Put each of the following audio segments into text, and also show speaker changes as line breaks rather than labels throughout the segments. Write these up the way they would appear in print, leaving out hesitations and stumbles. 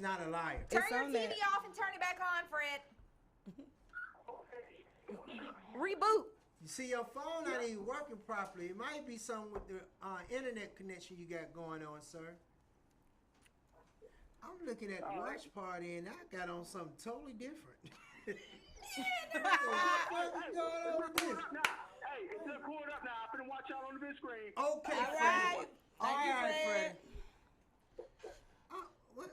Not a liar.
Turn your TV off and turn it back on, Fred. Reboot.
You see, your phone not even working properly. It might be something with the internet connection you got going on, sir. I'm looking at the watch party and I got on something totally different. What's going on with this?
Hey, it's just pulled up now. I'm finna watch y'all on the big screen.
Okay,
All
Fred.
right.
All
Thank you,
right,
Fred.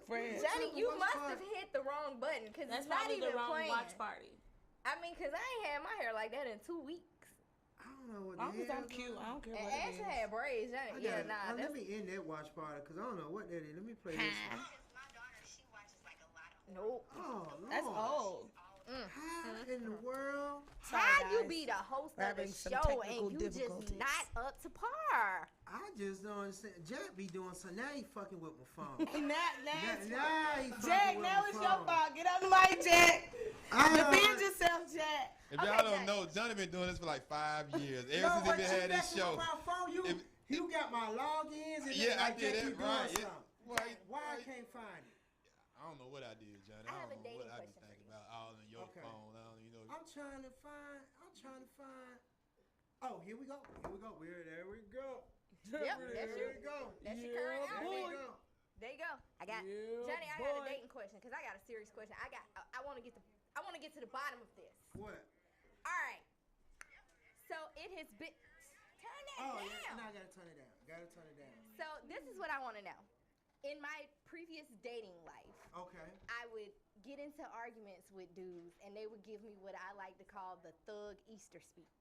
Fred.
Johnny, you must have hit the wrong button because it's not
probably
even
the wrong
playing.
watch party.
I mean, because I ain't had my hair like that in 2 weeks.
I don't know what
As long
the
as
hell.
I'm cute, I don't care
And
what it
Ashley
is.
had braids.
Let me end that watch party because I don't know what that is. Let me play this one.
My daughter, she watches like a lot of.
Nope.
Oh, Lord.
That's old.
How in the world?
Sorry,
How you
guys.
be the host
We're
of the
having some
show
technical
and you
difficulties.
just not up to par?
I just don't understand. Jack be doing so now he fucking with my phone.
Now
Now he fucking
Jack,
with
now
my
it's your
phone.
fault. Get on the mic, Jack. Defend yourself, Jack.
If y'all don't know, Johnny been doing this for like 5 years. Ever since he been had this show.
My phone, you got my logins and
Yeah, I
like
did
that.
it
You
right.
doing
Yeah.
something. Why I can't find it?
I don't know what I did, Johnny.
I
I
have a
don't know what
dating
I be
question for
thinking
you.
about all in your
Okay.
phone. I don't, you know.
I'm trying to find. Oh, here we go. There we go.
Yep, that's
There
you.
we go.
That's your current
There we
outfit.
go.
There you go. I got Johnny. I got a dating question because I got a serious question. I want to get to the bottom of this.
What?
All right. So it has been. Turn that
Oh,
down.
yeah. No, I gotta turn it down.
So this is what I want to know. In my previous dating life,
Okay.
I would get into arguments with dudes, and they would give me what I like to call the thug Easter speech.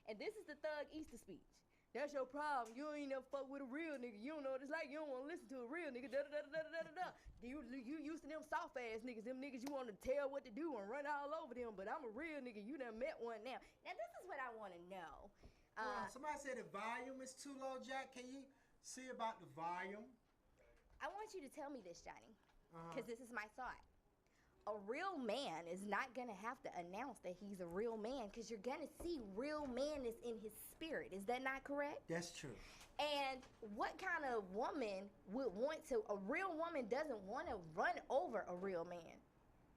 And this is the thug Easter speech. That's your problem. You ain't never fuck with a real nigga. You don't know what it's like. You don't want to listen to a real nigga. Da da da da da da da. You used to them soft ass niggas. Them niggas you want to tell what to do and run all over them. But I'm a real nigga. You done met one now. Now this is what I want to know.
Somebody said the volume is too low, Jack. Can you see about the volume?
I want you to tell me this, Johnny, because this is my thought. A real man is not going to have to announce that he's a real man because you're going to see real manness in his spirit. Is that not correct?
That's true.
And what kind of woman would want to, a real woman doesn't want to run over a real man.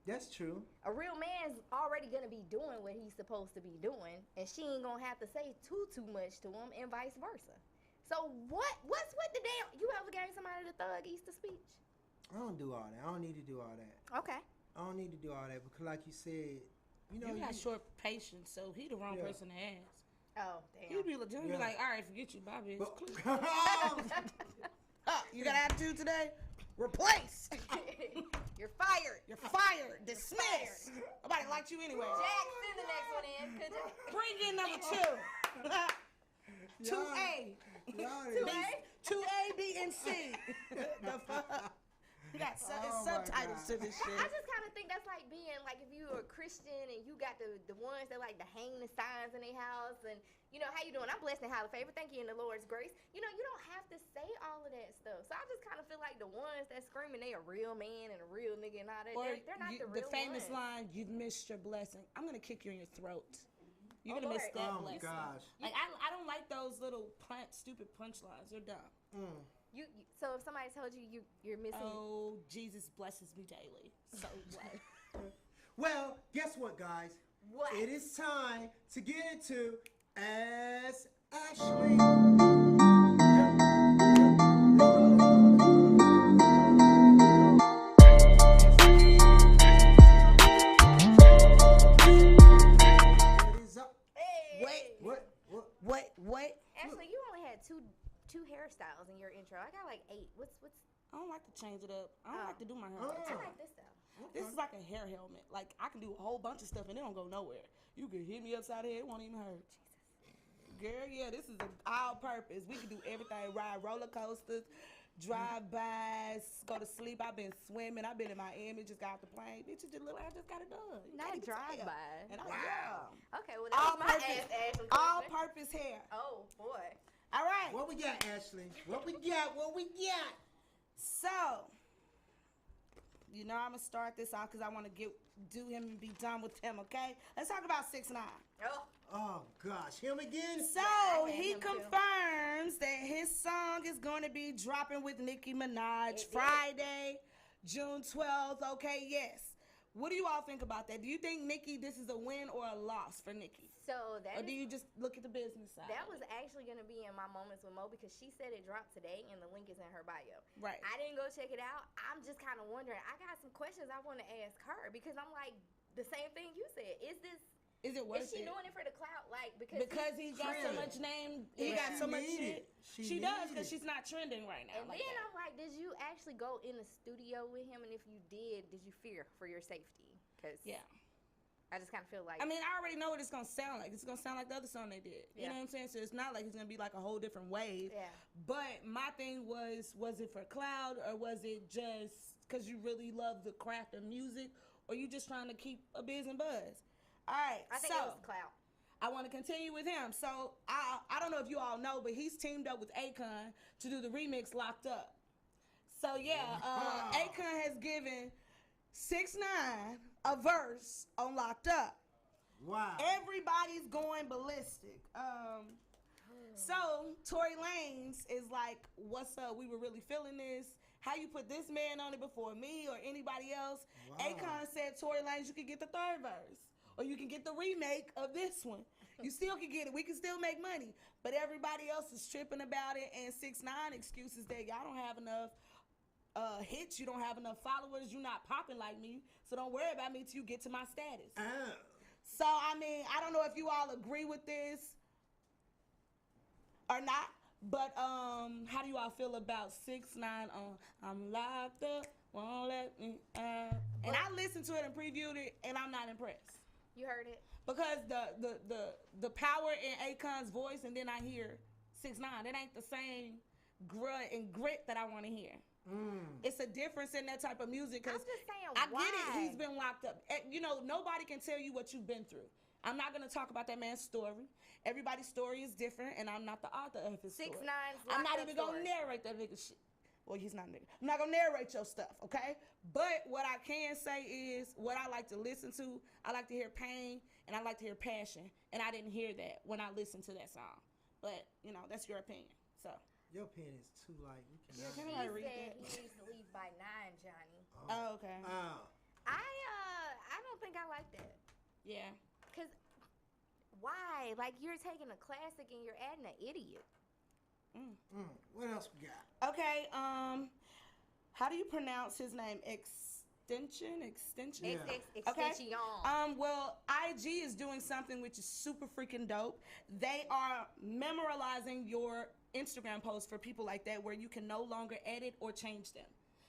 That's true.
A real man's already going to be doing what he's supposed to be doing, and she ain't going to have to say too much to him and vice versa. So what's with the damn, you ever gave somebody the thug Easter speech?
I don't do all that. I don't need to do all that.
Okay.
I don't need to do all that because, like you said, you know,
You got short patience, so he the wrong person to ask.
Oh, damn.
He'd be like, all right, forget you, bye, bitch.
But,
You got attitude today? Replace.
You're fired.
You're fired. Dismissed. Nobody liked you anyway.
Jack, send the next one in. Could you?
Bring in number 2. 2A. 2A, B, and C. The fuck? You got subtitles to this shit.
I just kind of think that's like being like if you're a Christian and you got the ones that like to hang the signs in their house and you know how you doing? I'm blessed and highly favored. Thank you in the Lord's grace. You know you don't have to say all of that stuff. So I just kind of feel like the ones that screaming they a real man and a real nigga and all that. They're not the real
The famous
ones.
line, "You've missed your blessing." I'm gonna kick you in your throat. You're gonna miss that
oh my
blessing.
gosh.
Like I don't like those little stupid punchlines. They're dumb.
So if somebody told you you're missing.
Oh, Jesus blesses me daily. So what?
Well, guess what, guys?
What?
It is time to get into Ask Ashley.
What?
Ashley, you only had two hairstyles in your intro. I got like 8. What's?
I don't like to change it up. I don't like to do my hair. all the
I
time.
like this though.
This is like a hair helmet. Like I can do a whole bunch of stuff and it don't go nowhere. You can hit me upside the head, it won't even hurt. Girl, yeah, this is all purpose. We can do everything. Ride roller coasters, drive-bys, go to sleep. I've been swimming. I've been in Miami, just got off the plane. Bitch, I just got it done. You
Not
can't even
drive
tell.
by.
And
Okay, well that's my Ashley.
all-purpose hair.
Oh boy.
All right.
What we got, Ashley? What we got?
So, you know I'm gonna start this off because I want to do him and be done with him. Okay, let's talk about 6ix9ine.
Oh gosh, him again?
So he confirms that his song is going to be dropping with Nicki Minaj Friday, June 12th. Okay, yes. What do you all think about that? Do you think Nicki, this is a win or a loss for Nicki?
So
Or do you just look at the business side?
that was actually going to be in my moments with Mo because she said it dropped today and the link is in her bio.
Right.
I didn't go check it out. I'm just kind of wondering. I got some questions I want to ask her because I'm like the same thing you said. Is
it worth
she
it?
doing it for the clout? Like because
he got so much name, he
Yeah.
got so much
She
shit.
need it.
She does
need
because
it.
she's not trending right now.
And
like
then
that.
I'm like, did you actually go in the studio with him? And if you did you fear for your safety? Because
Yeah.
I just kind of feel like
I mean, I already know what it's gonna sound like. It's gonna sound like the other song they did. You
Yeah.
know what I'm saying? So it's not like it's gonna be like a whole different wave.
Yeah.
But my thing was it for cloud or was it just because you really love the craft of music, or you just trying to keep a biz and buzz? All right.
I think
so
it was clout.
I want to continue with him. So I don't know if you all know, but he's teamed up with Akon to do the remix "Locked Up." So yeah,
Wow.
Akon has given 6ix9ine a verse on "Locked Up."
Wow.
Everybody's going ballistic. So Tory Lanez is like, "What's up? We were really feeling this. How you put this man on it before me or anybody else?"
Wow.
Akon said, "Tory Lanez, you can get the third verse, or you can get the remake of this one. You still can get it. We can still make money." But everybody else is tripping about it, and 6ix9ine excuses that y'all don't have enough hits, you don't have enough followers, you're not popping like me, so don't worry about me till you get to my status.
Oh.
So I mean, I don't know if you all agree with this or not, but how do you all feel about 6ix9ine on "I'm Locked Up, Won't Let Me Out"? And I listened to it and previewed it, and I'm not impressed
You heard it?
because the power in Akon's voice, and then I hear 6ix9ine. It ain't the same grunt and grit that I want to hear. It's a difference in that type of music.
I'm
Cause
just saying,
I
why?
get it. He's been locked up. You know, nobody can tell you what you've been through. I'm not going to talk about that man's story. Everybody's story is different, and I'm not the author of his story.
6ix9ine's
I'm not
locked up
even going to
story.
narrate that nigga shit. Well, he's not a nigga. I'm not going to narrate your stuff, okay? But what I can say is what I like to listen to. I like to hear pain, and I like to hear passion. And I didn't hear that when I listened to that song. But, you know, that's your opinion. So,
Your pen is too light. We
Yeah,
cannot.
can
He
I read
said
that?
he needs to leave by 9, Johnny.
oh, okay.
I don't think I like that.
Yeah.
Cause why? Like you're taking a classic and you're adding an idiot.
What else we got?
Okay, how do you pronounce his name? Extension?
Yeah.
Extension.
Well, IG is doing something which is super freaking dope. They are memorializing your Instagram posts for people like that, where you can no longer edit or change them.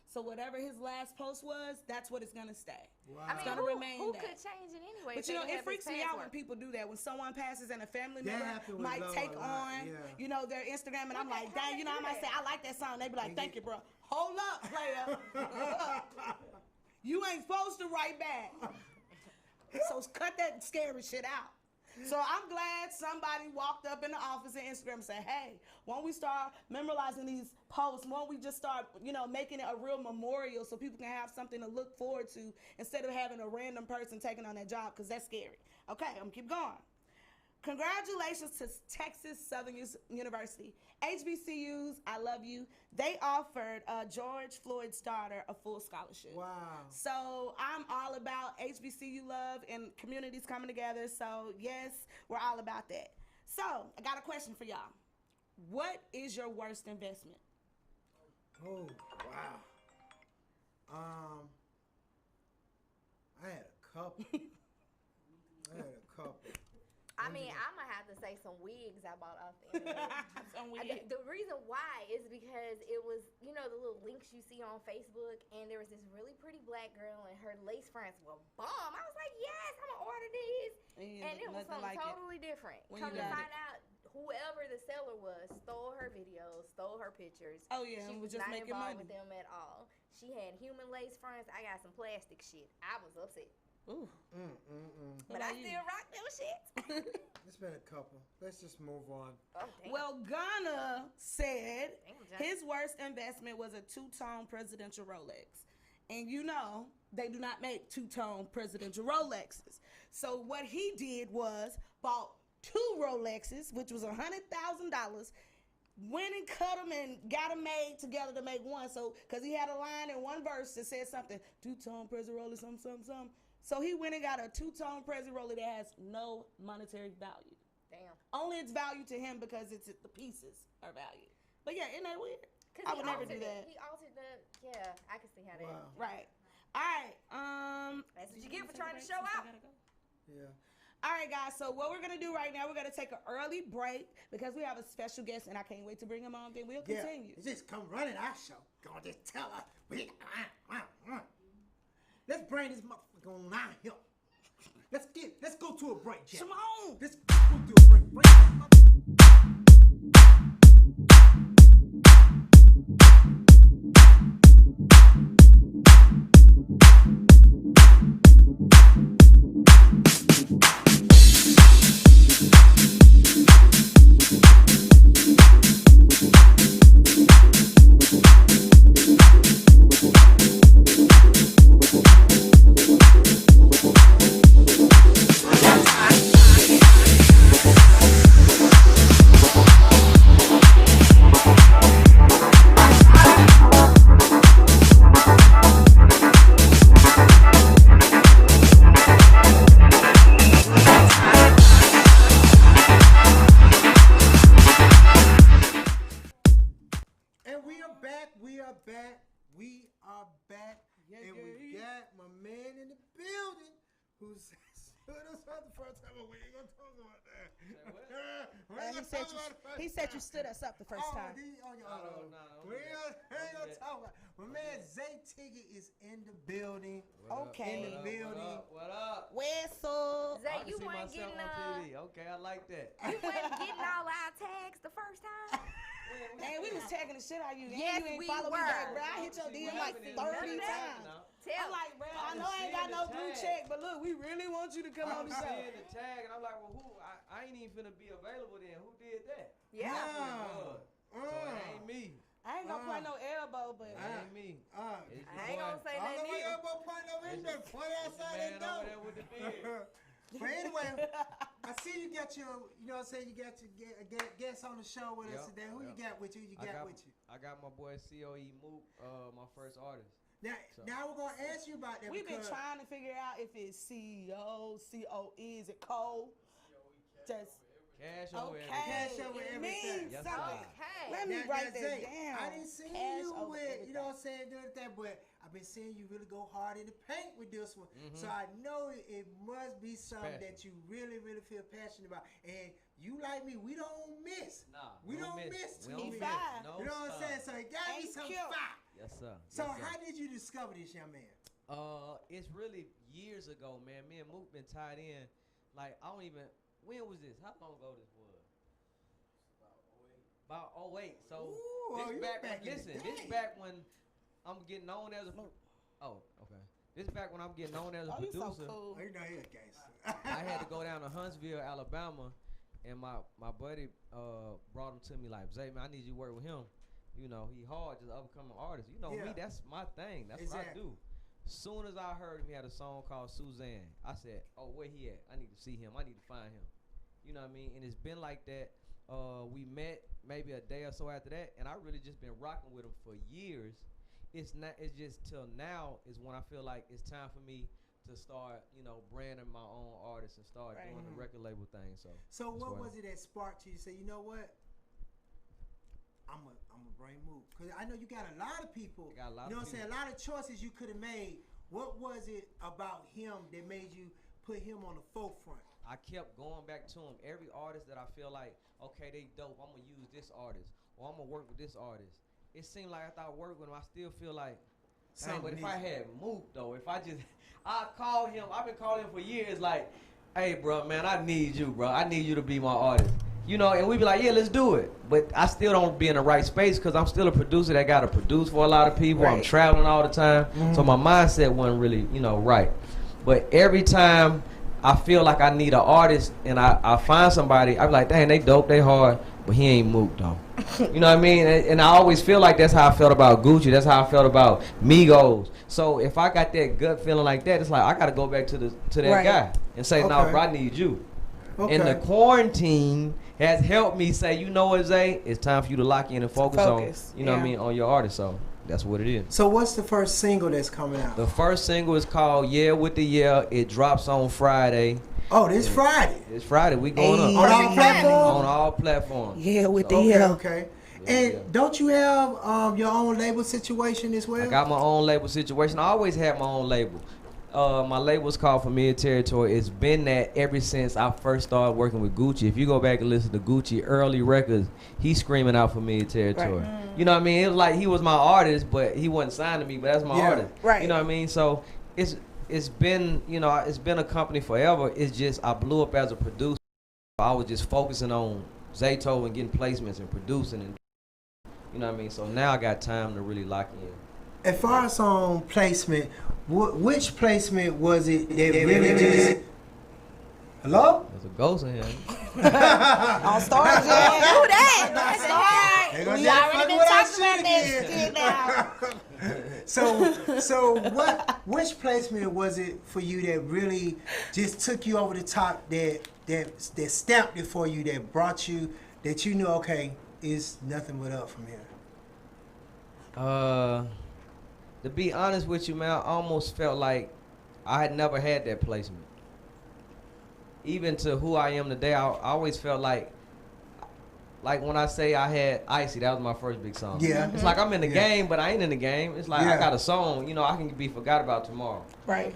So whatever his last post was, that's what it's gonna stay.
Wow.
I mean,
gonna remain
who
that.
could change it anyway?
But
if
you
they
know,
didn't
it
have
freaks
his
me out when
password?
people do that. When someone passes and a family
That
member
happened with
might
Lil
take
a lot,
on,
yeah.
you know, their Instagram, and I'm
What
like,
the- how
dang,
they
you know, I
do
might say,
that?
I like that song. They be like,
They
thank
get-
you, bro. Hold up, player. You ain't supposed to write back. So cut that scary shit out. So I'm glad somebody walked up in the office and Instagram and said, hey, why don't we start memorizing these posts? Why don't we just start, you know, making it a real memorial so people can have something to look forward to instead of having a random person taking on that job, because that's scary. Okay, I'm gonna keep going. Congratulations to Texas Southern University. HBCUs, I love you. They offered George Floyd's daughter a full scholarship.
Wow.
So I'm all about HBCU love and communities coming together. So yes, we're all about that. So I got a question for y'all. What is your worst investment?
Oh, wow. I had a couple.
I mean, I'm gonna have to say some wigs I bought off the internet.
Some weird-
The reason why is because it was, you know, the little links you see on Facebook, and there was this really pretty black girl, and her lace fronts were bomb. I was like, yes, I'm gonna order these, and it was
nothing
something
like it.
totally different.
When
Come
you
to
got
find out, whoever the seller was stole her videos, stole her pictures.
Oh, yeah,
she
and was
was
just
not
making
involved
money.
with them at all. She had human lace fronts. I got some plastic shit. I was upset,
Ooh.
but I still rock them shit.
It's been a couple. Let's just move on.
Oh, damn.
Well, Ghana said
Damn, Johnny.
his worst investment was a two-tone presidential Rolex. And you know, they do not make two-tone presidential Rolexes. So what he did was bought 2 Rolexes, which was $100,000, went and cut them and got them made together to make one. So, because he had a line in one verse that said something, two-tone Prezi Roller, something. So he went and got a two-tone Prezi Roller that has no monetary value.
Damn.
Only its value to him because it's the pieces are valued. But yeah, isn't that weird? I would never do that.
He altered the, yeah, I can see how that.
Wow.
Right. All right.
That's what you get for trying to show out.
Yeah.
All right, guys. So what we're gonna do right now, we're gonna take an early break because we have a special guest, and I can't wait to bring him on. Then we'll continue.
Just come running our show. Gonna just tell us. Let's bring this motherfucker on out here. Let's go to a break, Jeff.
Come on.
Let's go to a break.
He said you stood us up the first time.
We ain't gonna talk about. My man Zaytoven is in the building.
Okay.
In the building.
What up?
Whistle.
Zay,
I can
you
see
weren't
myself
getting
on TV. Okay, I like that.
you weren't getting all our tags the first time.
Man, we was tagging the shit out of you.
Yes,
you ain't
we
follow me
were.
back, bro. I hit your DM like 30 times. I'm like, bro, I know I ain't got no blue check, but look, we really want you to come on the show.
I'm seeing the tag, and I'm like, well, who? I ain't even finna be available then. Who did that?
Yeah.
So it ain't me.
I ain't gonna point no elbow, but
It ain't me. It's
I ain't gonna say
I
nothing
don't know
either.
your point over here. You better point outside that
man over
door.
there with the beard.
But anyway, I see you got your, you know what I'm saying, you got your guest on the show with us
Yep,
today. Who you got with you?
I got my boy COE Mook, my first artist.
Now we're going to ask you about that.
we've been trying to figure out if it's CEO, COE, is it Cole? Just
Cash over
okay.
Cash over
It
everything.
means
Yes,
something.
Okay.
Let me write that
Zay,
down.
I didn't see
Cash
you
over
with,
everything.
you know what I'm saying, doing that, but I've been seeing you really go hard in the paint with this one.
Mm-hmm.
So I know it must be something
Passion.
that you really, really feel passionate about. And you like me, we don't miss.
Nah,
We don't miss
We
too
don't
many.
Fire.
No
You know what I'm saying?
stop.
So it got to be
Ain't
some
cute.
fire.
Yes, sir.
So
Yes, sir.
how did you discover this young man?
It's really years ago, man. Me and Mook been tied in. Like, I don't even, when was this? How long ago this was? About 08. So,
Ooh,
this
you
back
back
when,
in the
listen, this
day.
back when I'm getting known as a, oh, okay. This back when I'm getting known as a
Oh, you
producer.
so cool.
Oh, you know he's a gangster.
I had to go down to Huntsville, Alabama, and my buddy brought him to me like, Zay, man, I need you to work with him. You know, he hard, just upcoming artist. You know
Yeah.
me, that's my thing. That's
Exactly.
what I do. Soon as I heard him, he had a song called Suzanne. I said, oh, where he at? I need to see him. I need to find him. You know what I mean? And it's been like that. We met maybe a day or so after that, and I really just been rocking with him for years. It's just till now is when I feel like it's time for me to start, you know, branding my own artists and start
Right.
doing the record label thing. So that's
what
why-
was it that sparked you? You say, you know what? I'm a bring Mook. Because I know you got a lot of people.
I got a lot
you know
of
what I'm saying? A lot of choices you could have made. What was it about him that made you put him on the forefront?
I kept going back to him. Every artist that I feel like, okay, they dope, I'm going to use this artist, or I'm going to work with this artist. It seemed like after I worked with him, I still feel like, dang, but if I had Mook, though, if I just, I called him, I've been calling him for years, like, hey, bro, man, I need you, bro. I need you to be my artist. You know, and we be like, yeah, let's do it. But I still don't be in the right space because I'm still a producer that got to produce for a lot of people.
Right.
I'm traveling all the time. So my mindset wasn't really, you know, right. But every time I feel like I need an artist and I find somebody, I be like, dang, they dope, they hard, but he ain't Mook, though. You know what I mean? And I always feel like that's how I felt about Gucci. That's how I felt about Migos. So if I got that gut feeling like that, it's like I got to go back to that
Right.
guy and say, no,
Okay.
bro, I need you.
Okay.
And the quarantine has helped me say, you know what, Zay, it's time for you to lock in and focus. On, you know what I mean, on your artist. So that's what it is.
So what's the first single that's coming out?
The first single is called Yeah with the Yeah. It drops on Friday.
Oh, this Friday.
It's Friday. We going up.
On all platforms?
On all platforms.
Yeah, with the
Okay,
yeah.
okay. And don't you have your own label situation as well?
I got my own label situation. I always had my own label. My label's called Familiar Territory. It's been that ever since I first started working with Gucci. If you go back and listen to Gucci early records, he's screaming out Familiar Territory.
Right.
You know what I mean? It was like he was my artist, but he wasn't signed to me, but that's my artist.
Right.
You know what I mean? So it's been, you know, it's been a company forever. It's just I blew up as a producer. I was just focusing on Zaytoven and getting placements and producing and, you know what I mean? So now I got time to really lock in.
As far as on placement, which placement was it that really just... Hello?
There's a ghost in here.
On Star Jam.
Who that?
That's all right. We already been talking about that shit now.
So which placement was it for you that really just took you over the top, that stamped it for you, that brought you, that you knew, okay, it's nothing but up from here?
To be honest with you, man, I almost felt like I had never had that placement. Even to who I am today, I always felt like when I say I had Icy, that was my first big song.
Yeah.
It's like I'm in the game, but I ain't in the game. It's like I got a song, you know, I can be forgot about tomorrow.
Right.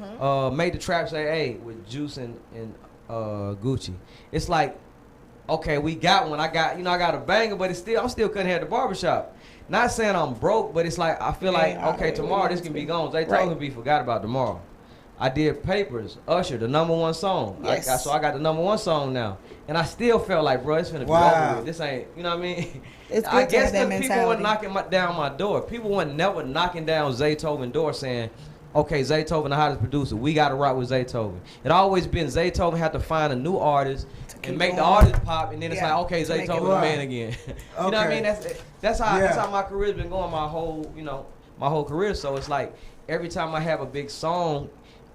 Made the trap say, hey, with Juice and Gucci. It's like, okay, we got one. I got a banger, but I'm still couldn't have the barbershop. Not saying I'm broke, but it's like I feel like, okay, tomorrow this can be gone. They told me to be forgot about tomorrow. I did Papers, Usher, the #1 song.
Yes.
So I got the #1 song now. And I still felt like, bro, it's finna be over with. This ain't, you know what I mean?
It's
I
good to
guess
have that
people
mentality.
weren't knocking down my door. People weren't never knocking down Zaytoven door saying, okay, Zaytoven the hottest producer. We got to rock with Zaytoven. It always been Zaytoven had to find a new artist and make the artist pop, and then it's like, okay, Zaytoven the man again. You know what I mean? That's how my career's been going my whole career. So it's like every time I have a big song,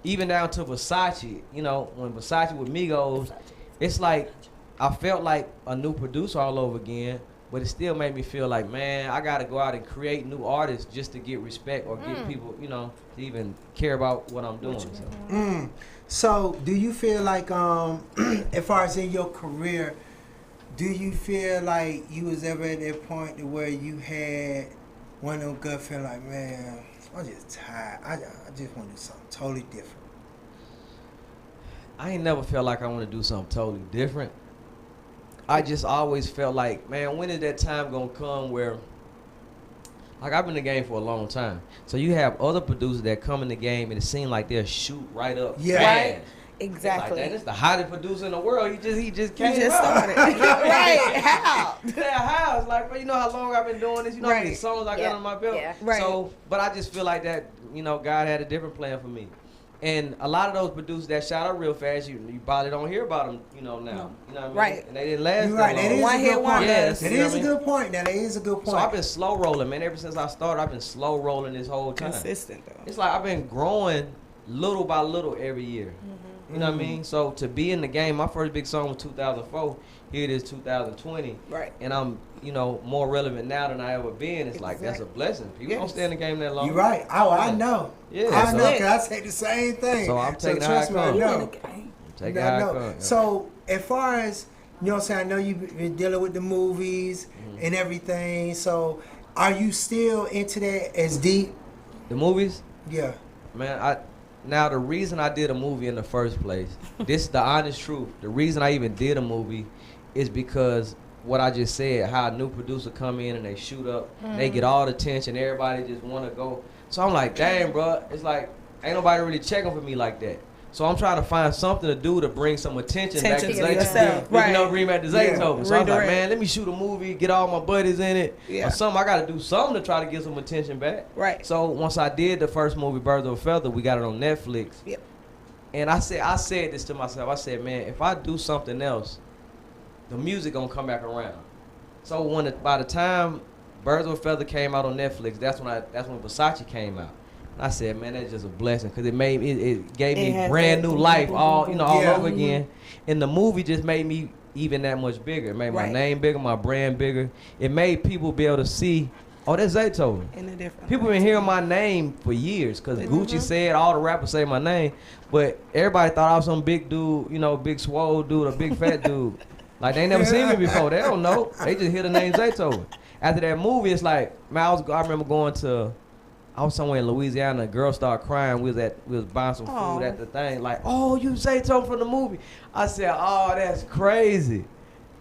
even down to Versace, you know, when Versace with Migos, it's like I felt like a new producer all over again, but it still made me feel like, man, I got to go out and create new artists just to get respect or get people, you know, to even care about what I'm doing.
So do you feel like, as far as in your career, do you feel like you was ever at that point to where you had one of them gut feeling like, man, I'm just tired. I just want to do something totally different.
I ain't never felt like I want to do something totally different. I just always felt like, man, when is that time gonna come where, like, I've been in the game for a long time. So you have other producers that come in the game and it seems like they'll shoot right up.
Yeah.
fast.
Right. Exactly.
Like, that's the hottest producer in the world. He just came
You just
out.
started. Right. How?
Yeah, how? It's like, bro, you know how long I've been doing this? You know how many songs I got on my belt?
Yeah.
Right.
So, but I just feel like that, you know, God had a different plan for me. And a lot of those producers that shot out real fast, you probably don't hear about them, you know, now.
No.
You know what I mean?
Right.
And they didn't last
You're
that
right.
long.
That is
One
a
hit
good point.
wonders.
Yes.
That
You know
is
what
a
I mean?
good point. Now, that is a good point.
So I've been slow rolling, man. Ever since I started, I've been slow rolling this whole time.
Consistent though.
It's like I've been growing little by little every year. You know what I mean? So to be in the game, my first big song was 2004. Here it is 2020.
Right.
And I'm, you know, more relevant now than I ever been. It's like, that's a blessing. People don't stay in the game that long.
You're right. Oh, I know.
Yeah.
I
so,
know, because I say the same thing.
So I'm taking it how
trust
it
me, I
comes.
know.
Take it
I
how it
know.
comes.
So as far as, you know what I'm saying, I know you've been dealing with the movies and everything. So are you still into that as deep?
The movies?
Yeah.
Man, now the reason I did a movie in the first place, this is the honest truth. The reason I even did a movie is because what I just said, how a new producer come in and they shoot up, they get all the attention, everybody just want to go. So I'm like, dang, bro, it's like ain't nobody really checking for me like that. So I'm trying to find something to do to bring some attention back to Zaytoven.
Right.
You know, bring back to Zaytoven. So I was like,
Redirect.
man, let me shoot a movie, get all my buddies in it.
Yeah.
Or something. I got to do something to try to get some attention back.
Right.
So once I did the first movie, Birds of a Feather, we got it on Netflix.
Yep.
And I said this to myself. I said, man, if I do something else, the music gonna come back around. So by the time Birds of a Feather came out on Netflix, that's when Versace came out. I said, man, that's just a blessing because it gave me
had
brand
that
new
boom,
life,
boom,
all
boom,
all
yeah.
over again. And the movie just made me even that much bigger. It made my
Right.
name bigger, my brand bigger. It made people be able to see, oh, that's Zaytoven.
In a different
People
light.
been hearing my name for years because
Mhm.
Gucci said, all the rappers say my name, but everybody thought I was some big dude, big swole dude, a big fat dude. Like they ain't never seen me before. They don't know. They just hear the name Zaytoven. After that movie, it's like, man, I remember I was somewhere in Louisiana. A girl started crying. We was buying some
Aw.
food at the thing. Like, oh, you Zaytoven from the movie? I said, oh, that's crazy.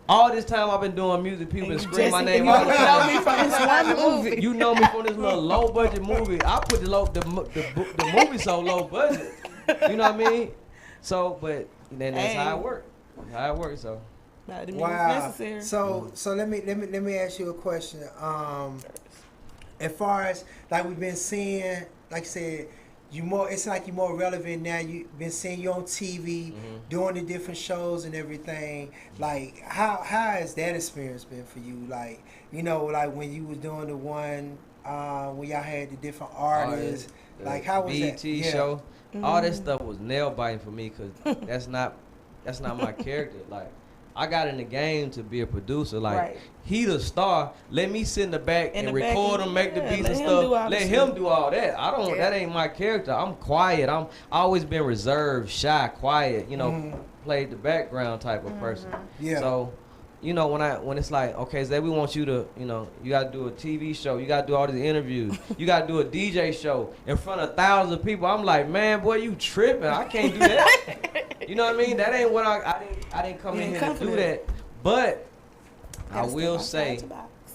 All this time I've been doing music, people been screaming my name all the
You know
time.
me from this one movie.
You know me from this little low budget movie. I put the movie so low budget. You know what I mean? So, but then that's how it works. How it works. So.
That didn't mean
Wow.
it's necessary.
So let me ask you a question. As far as like we've been seeing, like I said, it's like you're more relevant now. You've been seeing you on TV, doing the different shows and everything. Like how has that experience been for you? Like, like when you was doing the one when y'all had the different artists. Like how was that?
BET show. All that stuff was nail biting for me because that's not my character. Like I got in the game to be a producer. Like
Right.
he the star. Let me sit in the back
In
and
the back
record
and-
him, make the
yeah,
beats
let
and
him do all
stuff.
the
Let
shit.
him do all that.
Yeah.
That ain't my character. I'm quiet. I always been reserved, shy, quiet. Played the background type of person.
Yeah.
So, when it's like, okay, Zay, we want you to, you got to do a TV show. You got to do all these interviews. You got to do a DJ show in front of thousands of people. I'm like, man, boy, you tripping. I can't do that. You know what I mean? That ain't what I didn't come in here to do that. But I
Gotta
will
step
say,
outside the box.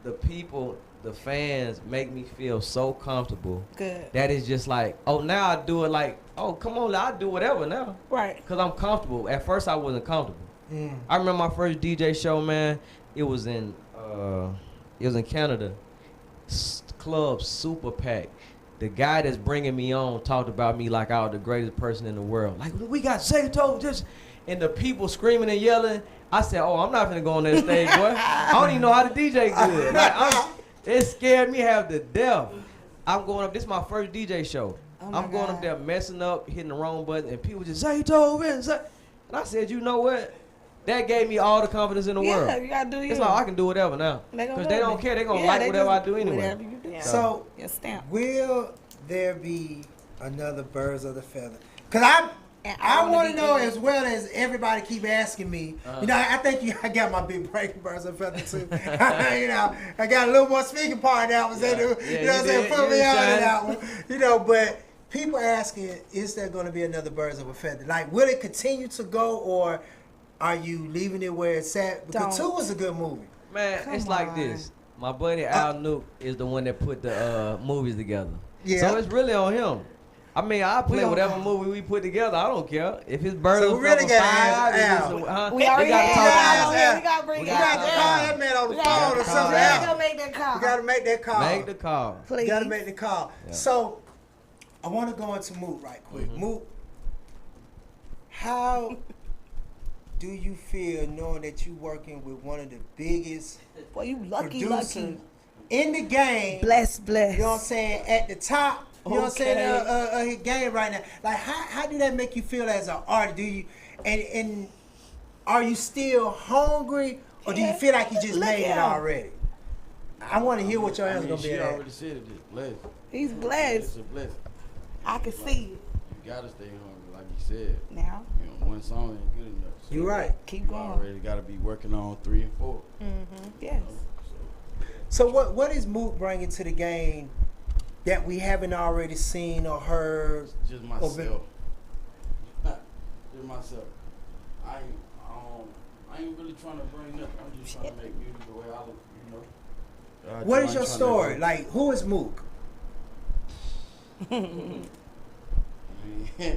the people, the fans make me feel so comfortable.
Good.
That is just like, oh, now I do it like, oh, come on, I'll do whatever now.
Right.
Because I'm comfortable. At first, I wasn't comfortable. I remember my first DJ show, man. It was in Canada. Club Super Pack. The guy that's bringing me on talked about me like I was the greatest person in the world. Like, we got Zaytoven, just, and the people screaming and yelling. I said, oh, I'm not gonna go on that stage, boy. I don't even know how to DJ good. Like, it scared me half to death. I'm going up. This is my first DJ show.
Oh
I'm going up there messing up, hitting the wrong button, and people just Zaytoven. And I said, you know what? That gave me all the confidence in the world.
Yeah, you gotta do you.
It's like I can do whatever now. Because they don't care. They're going to like whatever I do anyway.
Whatever you do.
So,
Your stamp.
will there be another Birds of the Feather? Because I want to know as well as everybody keep asking me. I think I got my big break Birds of the Feather too. I got a little more speaking part now. Put me on in that one. But people asking, is there going to be another Birds of a Feather? Like, will it continue to go, or are you leaving it where it's at? Because 2 was a good movie.
Man, it's like this. My buddy Al Nook is the one that put the movies together.
Yeah.
So it's really on him. I mean, I'll play whatever movie we put together. I don't care. If it's Birds
So
of
we really
a
gotta
Five,
ask
if it's
Al.
We already
got to talk
had
about
Al.
it.
We gotta bring
We got to call that man on the phone or something
We're
else.
gonna make that call.
We got to make that call.
Make the call.
We
Please.
got to make the call.
Yeah.
So, I want to go into Mook right quick. Mook, how do you feel knowing that you're working with one of the biggest
Boy, you lucky,
producers
lucky.
in the game?
Bless.
You know what I'm saying? At the top. You know what I'm saying? His game right now. Like, how do that make you feel as an artist? Do you and are you still hungry, or do you feel like you just
Look
made it
at him.
already? I want to hear what your answer gonna be.
She
at.
already said it. Just blessed.
He's blessed.
It's a blessing.
I can see it.
You gotta stay hungry, like you said.
Now,
One song ain't good enough. So
You right.
keep
You
going.
already gotta be working on 3 and 4.
Yes.
So what is Mook bringing to the game that we haven't already seen or heard?
Just
or
myself.
been-
Just myself. I ain't really trying to bring nothing. I'm just trying to make music the way I look.
What is
I
your
ain't tryna
story?
go-
Like, who is Mook?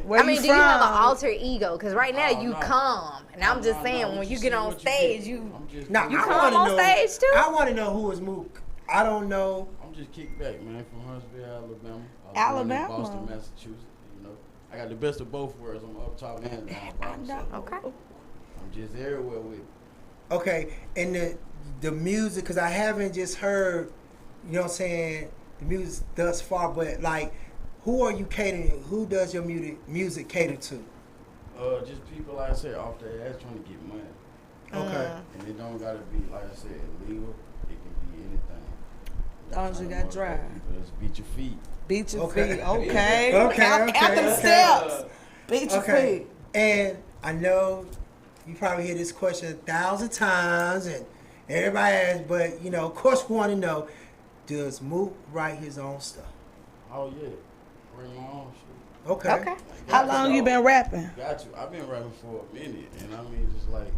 Where
I mean, do you have an
from?
alter ego? Because right now
Oh,
you
no.
calm, and I'm just saying when you get on stage, you
Now,
You
I
come
wanna
on
know,
stage, too?
I want to know who is Mook. I don't know.
I'm just kicked back, man, from Huntsville, Alabama. I was born in
Alabama.
Boston, Massachusetts. I got the best of both worlds. I'm up top and down bottom. So
okay.
I'm just everywhere with it.
Okay, and the music, because I haven't just heard, you know what I'm saying, the music thus far, but like, who are you catering? Who does your music cater to?
Just people, like I said, off their ass trying to get money.
Okay.
And it don't gotta be, like I said, illegal. It can be anything.
As long as you got drive.
People just beat your feet.
Beat your
Okay.
feet. Okay.
Okay,
Count them
okay.
steps. Beat your
Okay.
feet.
And I know you probably hear this question 1,000 times, and everybody asks, but you know, of course, we want to know: does Mook write his own stuff?
Oh yeah, bring my own shit.
Okay.
Okay. How long you been rapping?
Got you. I've been rapping for a minute, and I mean, just like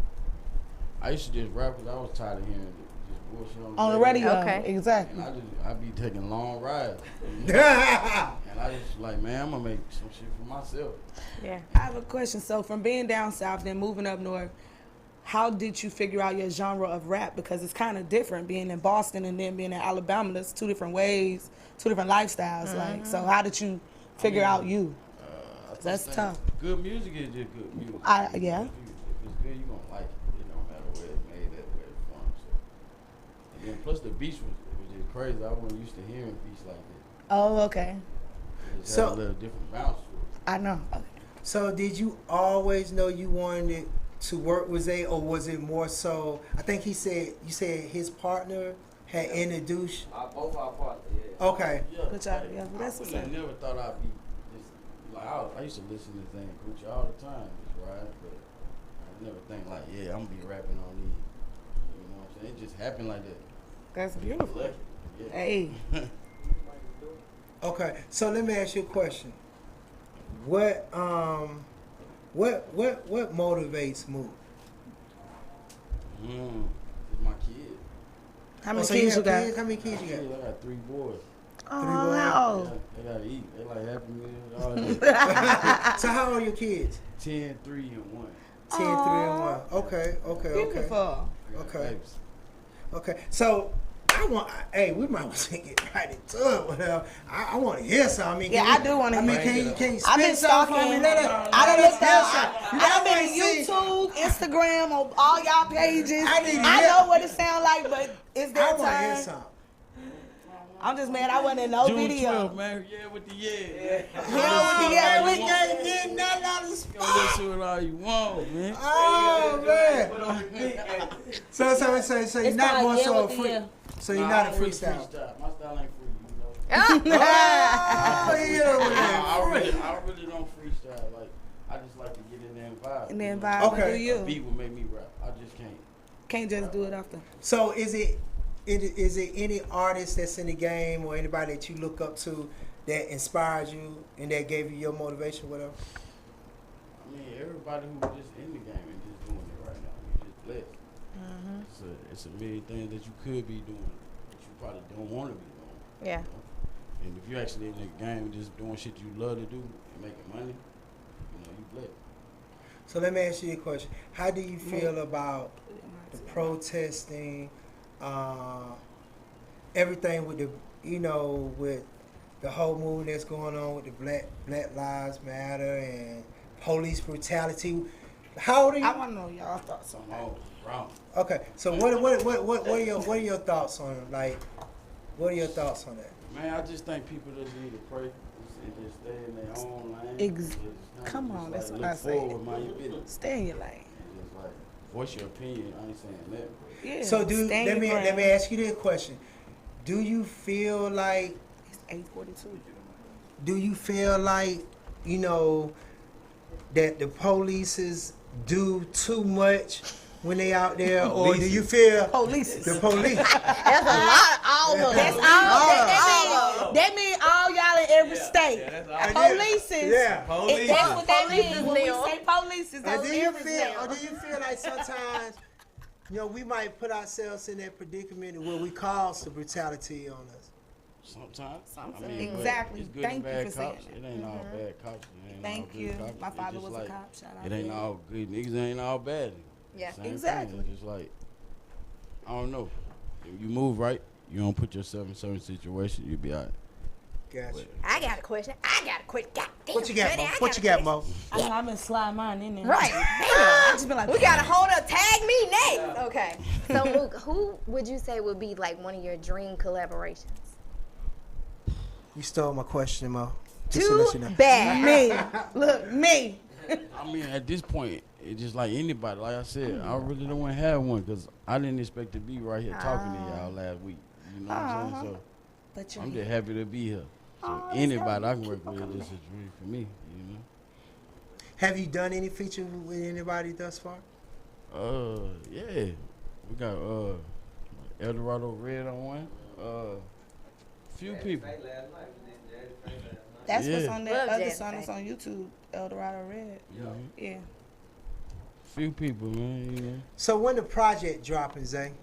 I used to just rap because I was tired of hearing just bullshit
On the radio.
Okay.
Exactly.
And I be taking long rides. And I just like, man, I'm gonna make some shit for myself.
Yeah.
I have a question. So from being down south and moving up north, how did you figure out your genre of rap? Because it's kind of different being in Boston and then being in Alabama. That's two different ways, two different lifestyles. Like, so how did you figure out you?
I just
That's
think
tough.
Good music is just good music.
Yeah.
If it's good, you gonna like it. It don't matter where it's made at, where it's from. So, and then plus the beats was just crazy. I wasn't used to hearing beats like that.
Oh, okay.
It just
So-
had a little different bounce to it.
I know. Okay.
So, did you always know you wanted to work with Zay, or was it more so? I think you said his partner had introduced.
Both our partners, yeah.
Okay.
Yeah,
Good job,
like,
yeah, but that's
I
what's
wouldn't
up.
have never thought I'd be just like I used to listen to things Gucci all the time, just right, but I never think like, yeah, I'm gonna be rapping on these. You know what I'm saying? It just happened like that.
That's beautiful.
Lucky. Yeah.
Hey.
Okay. So let me ask you a question. What motivates Mook?
It's my kid.
How many
So
kids you
have
got?
kids? How many kids you
Yeah,
got?
I got 3 boys.
Oh,
boys.
how old?
Yeah, they gotta eat. They like Happy Meals, all that.
So how old are your kids?
10, 3, and 1.
10, 3, and 1. Okay.
Beautiful.
I got
Okay.
babies.
Okay. So we might want to get right into it. Well, I want to hear something. I mean,
Yeah, I do wanna hear.
Can you
I've been
spit something
stalking.
for me?
I done looked up.
You
I done been
always
on
see-
YouTube, Instagram, on all y'all pages.
I need to
I
hear-
know what it sound like, but it's
I
their
want to hear
turn.
something.
I'm just mad I wasn't in no
June
video.
12th, man. Yeah, with the yeah.
Yeah,
we
with
can't get nothing out of the
You
spot.
can listen to it all you want, man.
Oh man! So you're not
called
more
Yeah
so a
with the
free.
Yeah.
So you're
Nah,
not
I
a
don't really
freestyle.
My style ain't free, you know.
Oh yeah,
Nah,
man.
I really don't freestyle. Like, I just like to get in there and vibe.
And then
you know?
vibe
Okay.
do
A
you.
beat will make me rap. I just can't.
Can't just do it after.
So is it any artist that's in the game or anybody that you look up to that inspired you and that gave you your motivation, whatever?
I mean, everybody who's just in the game and just doing it right now, you just blessed. It's a million things that you could be doing, but you probably don't want to be doing.
Yeah.
You know? And if you're actually in the game just doing shit you love to do and making money, you know, you blessed.
So let me ask you a question. How do you feel about the protesting, everything with with the whole movement that's going on with the Black Lives Matter and police brutality? How old are you?
I want to know y'all thoughts on that.
Oh, wrong.
Okay, so what are your thoughts on it? Like, what are your thoughts on that?
Man, I just think people just need to pray and just stay in their own lane.
Come on, that's what I
look
say.
forward, mind your business.
Stay in your lane.
And just like voice your opinion. I ain't saying that.
Yeah.
So
stay in
let me
your
let me
lane.
ask you this question. Do you feel like
It's 8:42.
that the police do too much when they out there, or do you feel
Polices.
the police?
That's a lot. All of
That's
them.
all. That mean all y'all in every state.
that's
Polices.
Yeah.
That's what that means
Polices
when we
now.
say polices.
And
Those
do you
areas
feel,
now.
or do you feel like sometimes, we might put ourselves in that predicament where we cause the brutality on us?
Sometimes.
Sometimes.
I mean, but
Exactly.
It's good
Thank
and
you
bad
for saying
cops.
that.
It ain't all bad cops. It ain't
Thank
all good
you.
cops.
My
It's
father
just
was a
like,
cop. Shout out
It
to
ain't
him.
all good. Niggas ain't all bad.
Yeah.
Same
Exactly.
Thing. It's just like, I don't know. If you move right, you don't put yourself in certain situations, you'll be all right.
Gotcha.
I got a question. God damn,
What you got,
Freddie,
Mo?
I
What
got
you
a
got, Mo?
I know I've been sliding mine in there.
Right.
I just been like,
We gotta hold up. Tag me next. Okay. So, Mook, who would you say would be like one of your dream collaborations?
You stole my question, Mo. Just to
Too
let you know.
bad.
Me. Look, me.
I mean, at this point, it's just like anybody. Like I said, I really don't want to have one because I didn't expect to be right here talking to y'all last week. You know what I'm saying? So
But you're
I'm just happy to be here. So
Oh, that's
anybody I can
so
work with,
coming.
this is really for me. You know.
Have you done any feature with anybody thus far?
Yeah, we got Eldorado Red on one. Few people.
That's what's
Yeah.
on
Love
that other
Jazz
song
Face.
that's on YouTube, Eldorado Red. Yeah.
Few people, man. You know.
So when the project dropping, Zay?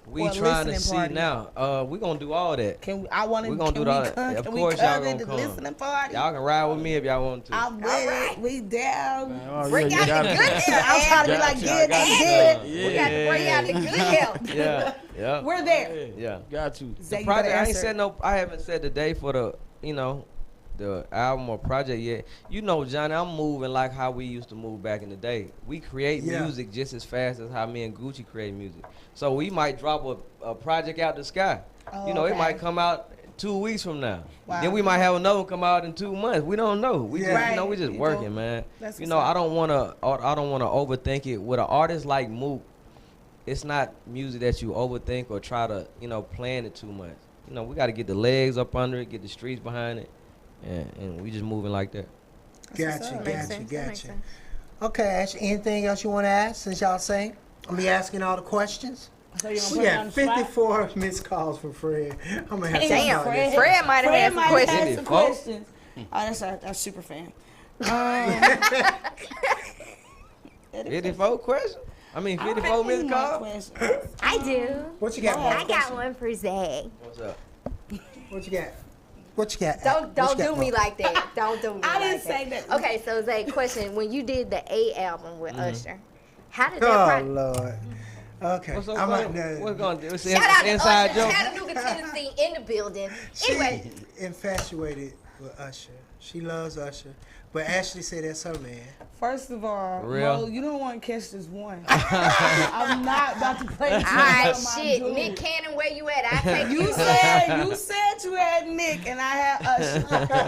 We
Well,
trying to
listening
see
party.
now. We gonna do all that.
Can we, I want to?
We gonna
can
do
we
that.
come?
Of
Can
course
we
y'all
come
gonna
to the
come.
listening party?
Y'all can ride with me if y'all want to.
I'm with it. We down.
Man, oh,
Bring
yeah,
out
you
the
gotta-
good help.
I'm trying to be like,
Gotcha,
yeah, that's
gotcha.
good.
Yeah.
We got to bring out the good help.
Yeah, yeah.
We're there.
Yeah.
Got to.
Zay,
The
you
project,
better
I ain't
answer.
said no. I haven't said the day for the the album or project yet. You know, Johnny, I'm moving like how we used to move back in the day. We create
Yeah.
music just as fast as how me and Gucci create music. So we might drop a project out the sky.
Oh,
You know, it
okay.
might come out 2 weeks from now.
Wow.
Then we might have another one come out in 2 months. We don't know. We
Yeah.
just,
Right.
we just
You
working,
don't-
man.
That's
You
what's
know,
up.
I don't wanna overthink it. With an artist like Mook, it's not music that you overthink or try to, plan it too much. You know, we got to get the legs up under it, get the streets behind it, and we just moving like that.
Gotcha,
Makes
gotcha,
sense, that makes
gotcha.
sense.
Okay, Ash, anything else you want to ask since y'all saying? I'm be asking all the questions.
So you gonna
We
put it on
got
the spot?
54 missed calls from Fred. I'm gonna have to
Damn,
talk about this.
Fred might have had some
might
questions.
had some
54?
questions. Oh, that's a super fan.
54 questions? I mean, 54 missed calls?
I do.
What you got?
Go ahead.
Mark?
I got one for Zay.
What's up?
What you got? What you got?
Don't
What you
do
got,
me
Mark?
like that. Don't do me
I
like
didn't
that.
say that.
Okay, so Zay, question: when you did the A album with Usher, how did
Oh
that?
Lord. Okay.
What's up?
I'm
What's
out
going to do? It's
Shout out to
inside
Usher,
joke.
Chattanooga, Tennessee, in the building. Anyway,
She infatuated with Usher. She loves Usher, but Ashley said that's her man.
First of all,
Real?
Mo, you don't want to catch this one. I'm not about to play with you.
alright,
on my
shit,
dude.
Nick Cannon, where you at? I take
You said you had Nick and I had Usher.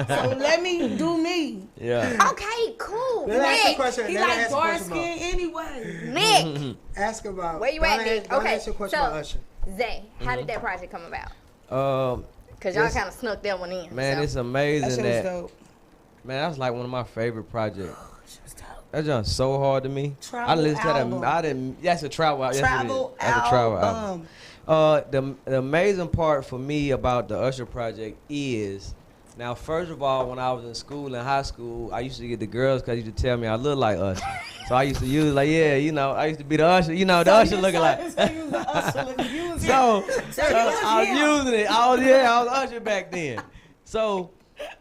So let me do me.
Yeah.
Okay, cool.
Let me ask you a
Nick,
question.
He
Let me
like
ask you a
dark
question, Mo.
skin anyway.
Nick,
Ask about.
where you at, Nick?
Don't
Okay,
ask you a question
so
about Usher.
Zay, how did that project come about? Cause y'all
Yes.
kind of snuck that one in.
Man,
so.
it's
That
amazing
shit was
that,
dope.
man, that's like one of my favorite projects.
Shit was dope.
That's just so hard to me.
Travel
I listened to
album.
that. I didn't. That's a travel. Yes, it is.
Travel
That's a travel album.
album.
The amazing part for me about the Usher project is, now first of all, when I was in school, in high school, I used to get the girls because used to tell me I look like Usher. So I used to use like, yeah, I used to be the Usher, the Usher looking like.
So you was the Usher looking. You was him.
So
you was
I was
him.
using it. I was Usher back then. So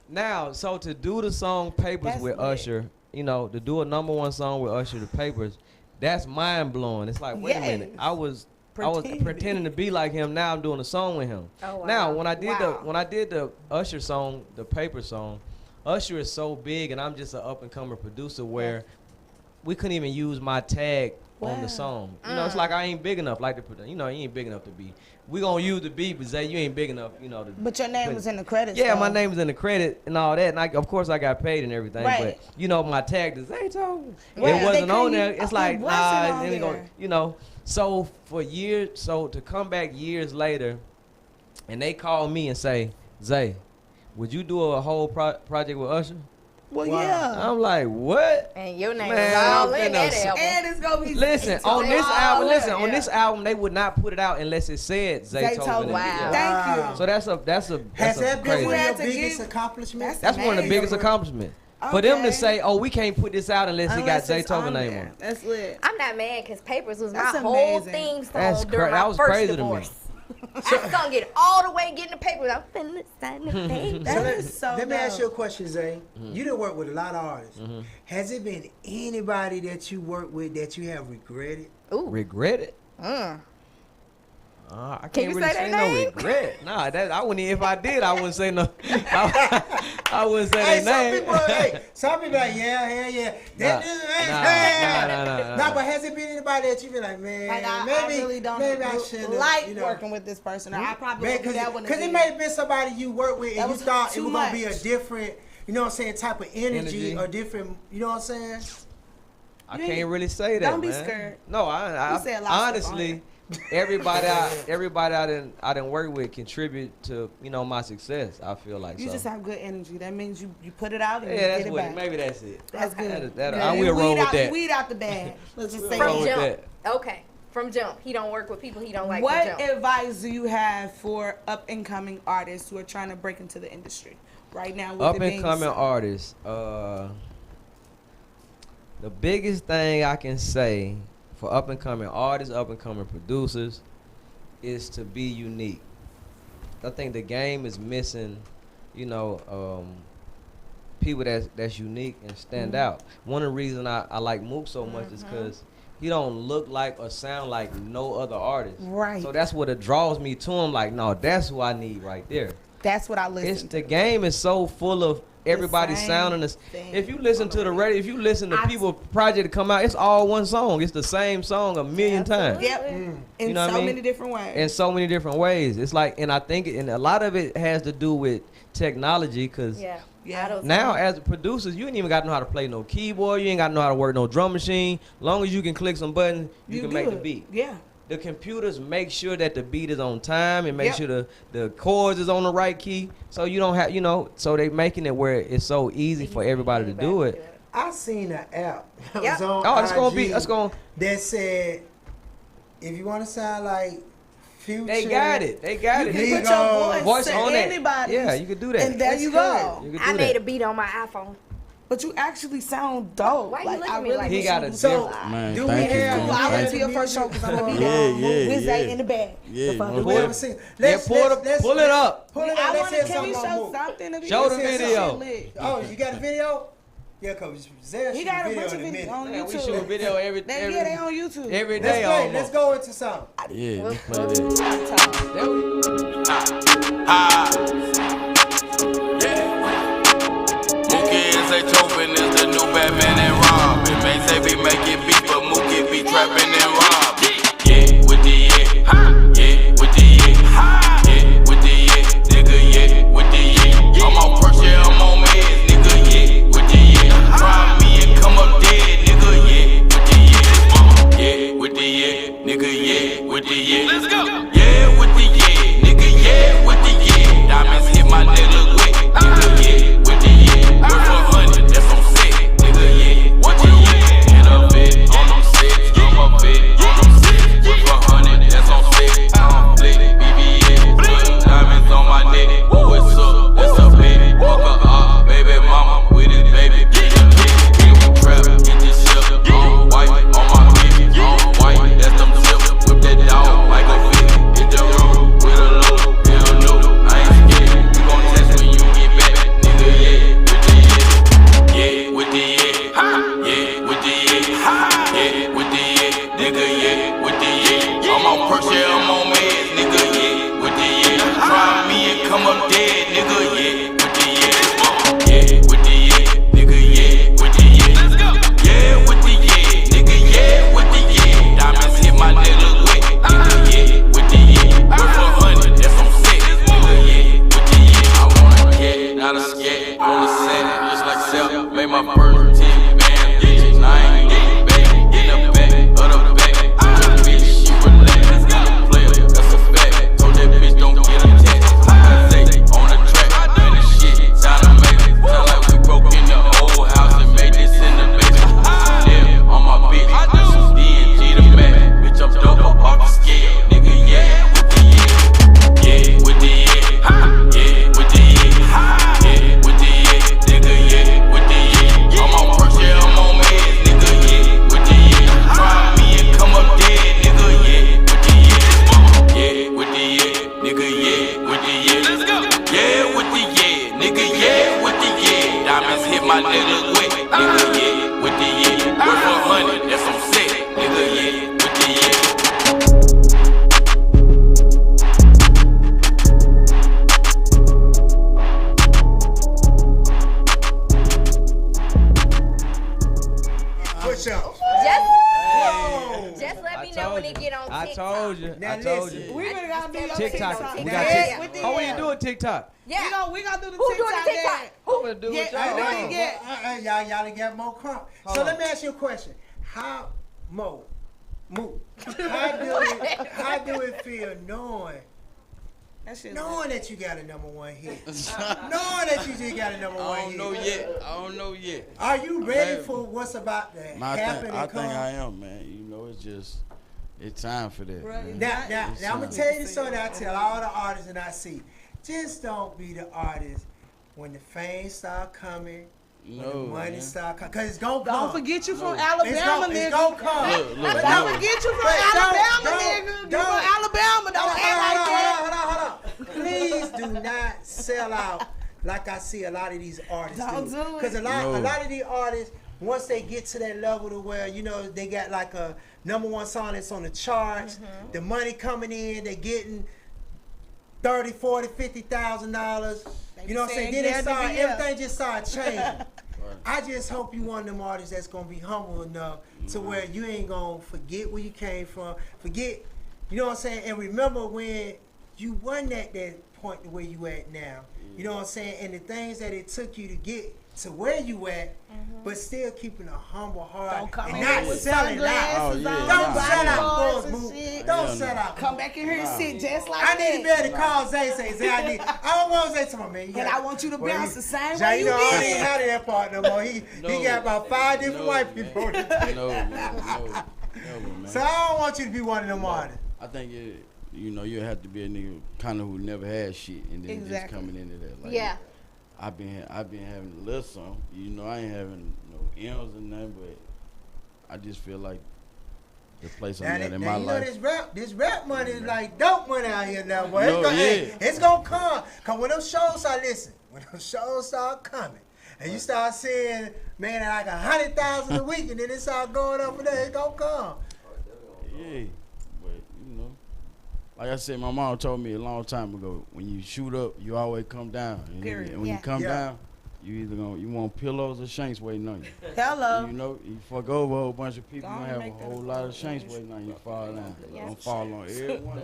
now, to do the song Papers
That's
with
lit.
Usher, to do a #1 song with Usher, the Papers, that's mind blowing. It's like, wait a minute,
Yes.
I was
Pretending.
pretending to be like him. Now I'm doing a song with him.
Oh, wow.
Now when I did
Wow.
the Usher song, the Paper song, Usher is so big, and I'm just an up and coming producer where we couldn't even use my tag on
Wow.
the song. It's like I ain't big enough. Like you ain't big enough to be. We gonna use the beat, but Zay, you ain't big enough. To,
But your name was in the credits.
yeah,
though.
my name was in the credit and all that, and of course I got paid and everything.
Right.
But my tag is Zaytoven.
Right.
It wasn't
They
on
couldn't
there.
even-
It's
it
like
wasn't on
then we
there.
gonna, So for years, to come back years later, and they call me and say, Zay, would you do a whole project with Usher?
Well,
Wow.
yeah.
I'm like, what?
And your name
Man,
is all
I'm
in that
finna-
album.
And it's gonna be
Listen, on this
all
album,
in,
on this album, they would not put it out unless it said Zaytoven.
Zaytoven.
in it.
Wow.
Yeah.
Thank
Wow.
you.
So that's
Has that been
crazy.
one of
had
your
to
biggest
give-
accomplishments?
That's one of the
amazing.
biggest accomplishments. For them to
Okay.
say, "Oh, we can't put this out unless
Unless
it got
it's
Zaytoven
on
name
there.
on it."
That's lit.
I'm not mad because Papers was
That's
my whole
amazing.
theme song
That's
during
that
my
was
first
crazy to me.
divorce. I sung it all the way getting the papers. I'm finna sign the papers.
That is so
Let me ask you a
dope.
question, Zay. You done work with a lot of artists. Has it been anybody that you work with that you have regretted?
Ooh.
Regret it? I
Can
can't
you
really
say
say
their
no
name?
regret. Nah, that I wouldn't. If I did, I wouldn't say no. I wouldn't say
Hey,
their name.
some people like, yeah.
Nah.
But has it been anybody that you be like, man,
Like I
maybe
really don't
I should
like working with this person. Or I probably would do that one.
Because it may have been somebody you work with and you thought it
too
was going to be a
much.
different, you know what I'm saying, type of energy or different, you know what I'm saying?
I can't really say that.
Don't be
man.
scared.
No, I
said a lot of stuff on
honestly, everybody I didn't work with contribute to my success. I feel like
You
so.
just have good energy. That means you put it out and you
Yeah,
get
that's
it
what.
back.
Maybe that's it.
That's good.
I will roll with that.
Weed out the bag. Let's just say
roll
that.
with
Jump. Okay. From jump. He don't work with people he don't like
What
from jump.
advice do you have for up and coming artists who are trying to break into the industry right now? With
Up
it
and
being
coming
so-
artists. The biggest thing I can say for up and coming artists, up and coming producers, is to be unique. I think the game is missing, people that's unique and stand out. One of the reasons I like Mook so much is because he don't look like or sound like no other artist.
Right.
So that's what it draws me to him. Like, no, that's who I need right there.
That's what I listen
It's
to.
the game is so full of everybody
same
sounding this.
thing.
If you listen to the radio, if you listen to people project come out, it's all one song. It's the same song a million times.
Yep. In
You know what
so
I mean?
many different ways.
In so many different ways. It's like, and I think, and a lot of it has to do with technology, because
Yeah.
Yeah.
now as producers, you ain't even got to know how to play no keyboard. You ain't got to know how to work no drum machine. Long as you can click some buttons, you can make the
good.
beat.
Yeah.
The computers make sure that the beat is on time and make
Yep.
sure the chords is on the right key. So you don't have, so they making it where it's so easy for everybody to do it.
I seen an app that
Yep.
was on
Oh, it's gonna be,
IG
it's gonna.
that said, if you want to sound like Future,
They got it. They got
You
it.
can
Here
put
you
your
go.
voice
Voice
to
on it.
anybody.
Yeah, you could do that.
And there
That's
you
good.
go.
You could
I
do
made
that.
a beat on my iPhone.
But you actually sound dope.
Why you look
I
at me
really
like
He
wish
got
you
a
was
So,
different.
Man,
do we
thank you,
have?
man.
cool. I went to
the
your first show
music?
because I'm gonna be
Yeah,
with
yeah.
Zay in the bag.
Yeah,
The fuck
no
is
We
doubt.
ever seen?
Yeah, pull it up.
Pull it
I
up. Let's
want to.
hear
Can we
something on
show
Mook.
something? of
Show the
you? Let's
video.
shit lit.
Oh, you got a video? Yeah, cause Zay
He
shoot
got
a
a
video
bunch
in
of
a
videos
minute.
on
Man, we
YouTube.
shoot a video every
They on YouTube.
every
Let's
day
play.
almost.
Let's go into something.
Yeah, let's play that.
There we-
Mookie and Zaytoven is the new Batman and Robin. May say be making beat, but Mookie be trapping and robbing. Yeah, with the yeah, with the yeah, with the nigga, yeah, with the I'm on pressure, I'm on meds, nigga, yeah, with the try me and come up dead, nigga, yeah, with the nigga, yeah, with the let's go. Yeah, with the nigga, yeah, with the diamonds hit my nigga quick, nigga, yeah, with the worth 100, that's on set, nigga, yeah, what the in a bit, on them six, I'm a bit, on them six, worth 100, that's on set, I'm flick, BBS, diamonds on my neck, what's up, that's a bit, walk up, baby mama, with his baby, get a bit, trap, get this shit, on white, on my baby, on white, that's them chips, whip that dog, like a fit, hit the road, with a load, hell no, I ain't scared, you gon' test when you get back, nigga, yeah, with the yeah, with the nigga, yeah, with the I'm on pressure, I'm on meds, nigga, yeah, with the try me and come up dead, nigga, yeah, with the with the nigga, yeah, with the let's go, yeah, with the nigga, yeah, with the diamonds hit my nigga quick, nigga, yeah, with the worth 100, that's on set, nigga, yeah, with the I wanna get, not a scared, on the set, just like self, made my first 10 band, bitches, 9, back, in the back, of the back, that bitch, she relax, player, that's a fact, told that bitch don't get attached, I say, on the track, man, this shit, sound amazing, sound like we broke in the old house and made this in the basement, yeah, on my bitch, DNG the Mac, bitch, I'm dope up off the scale, nigga, yeah, with the yeah, with the with the with the nigga, yeah, with the I'm on pressure, I'm on meds, nigga, yeah, with the try me and come up dead, nigga, yeah, with the nigga, yeah, with the let's go, yeah, with the nigga, yeah, with the diamonds hit my nigga quick, nigga, yeah, with the worth 100, that's on set, nigga, yeah, with the
Chump.
Just let me know when it get on TikTok.
I told you.
Now
I told
listen,
you.
We really gotta do your
TikTok. We
TikTok.
got
Yeah.
TikTok. Oh, we ain't doing TikTok.
Yeah.
We gonna do the
Who
TikTok.
doing the TikTok?
dance.
I'm gonna do it.
Yeah,
y'all.
I know
Hold
you
on.
get.
Y'all done got more crunk. So let me ask you a question. How, Mook, how do it feel knowing that you got a number one hit? Knowing that you just got a number one hit.
I don't know yet.
Are you ready for what's about to happen?
I think I am, man. You know, it's time for that.
Right.
Man.
Now I'm gonna tell you this so that I tell all the artists that I see, just don't be the artist when the fame start coming. When the money start coming, cause it's gonna come.
Don't forget you from Alabama, nigga.
It's gonna come.
Look,
Don't forget you from Alabama, nigga. You from Alabama, don't act like that.
Hold on. Please do not sell out like I see a lot of these artists
Don't do it.
Because a lot of these artists, once they get to that level to where, you know, they got like a number one song that's on the charts, the money coming in, they're getting $30,000, $40,000, $50,000. You know what I'm saying? Then everything just started changing. I just hope you one of them artists that's gonna be humble enough to where you ain't gonna forget where you came from, you know what I'm saying, and remember when you wasn't at that point to where you at now. You know what I'm saying? And the things that it took you to get to where you at, but still keeping a humble heart and not selling out. Don't sell out, boys, Mook. Don't sell out.
Come back in here and sit just like
I
that.
need to be able to call Zay, say I don't want Zay to my man.
And I want you to bounce the same
Jay,
way you
know, I ain't
did.
out of that part no more. He got about 5 different white people.
No, man.
So I don't want you to be one of them artists.
I think you have to be a nigga kind of who never had shit and then just coming into that. Like,
Yeah.
I've been having a little something. You know, I ain't having no M's or nothing, but I just feel like the place I'm at in my life.
You know, this rap money is like dope money out here now, boy.
No,
It's gonna come. Cause when those shows start coming, and you start seeing, man, like 100,000 a week, and then it start going up and there, it's gonna come.
Yeah, but you know, like I said, my mom told me a long time ago, when you shoot up, you always come down. And when you come down, you either you want pillows or shanks waiting on you.
Hello.
You know, you fuck over a whole bunch of people, you gonna have a whole lot of shanks waiting on you to fall down. You gonna fall on everyone.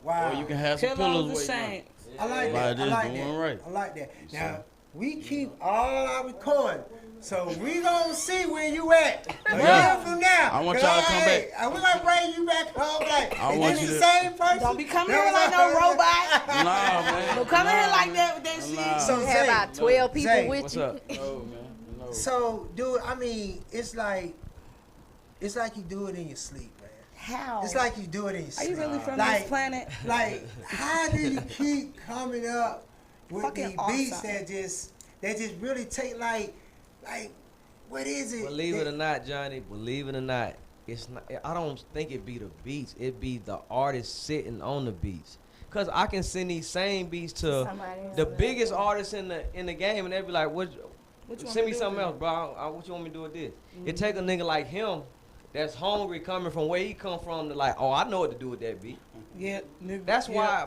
Wow.
Or you can have some pillows waiting on you.
I like that. I like that. Now, we keep all our recording. So we gonna see where you at a year from now.
I want y'all to come back.
We gonna bring you back home like,
I
and
want
then
you
the
to-
same person.
Don't be coming here like no robot.
Nah, man.
Don't come in here like that with that shit.
Nah.
So
You have about 12 people
Zay,
with
What's
you.
up?
No, man. No.
So, dude, I mean, it's like you do it in your sleep, man.
How?
It's like you do it in your
Are
sleep.
you really from
Like-
this planet?
Like, how do you keep coming up with
Fucking
these beats
awesome.
that just really take like, what is it?
Believe it or not, Johnny, believe it or not, it's not. I don't think it be the beats. It be the artist sitting on the beats. Cause I can send these same beats to
Somebody else.
the biggest artists in the game, and they be like, "What?
What you want
Send
me
me
to do
something
with
else, bro. What you want me to do with this?" It take a nigga like him, that's hungry, coming from where he come from, to like, "Oh, I know what to do with that beat."
Yeah. Nigga.
That's why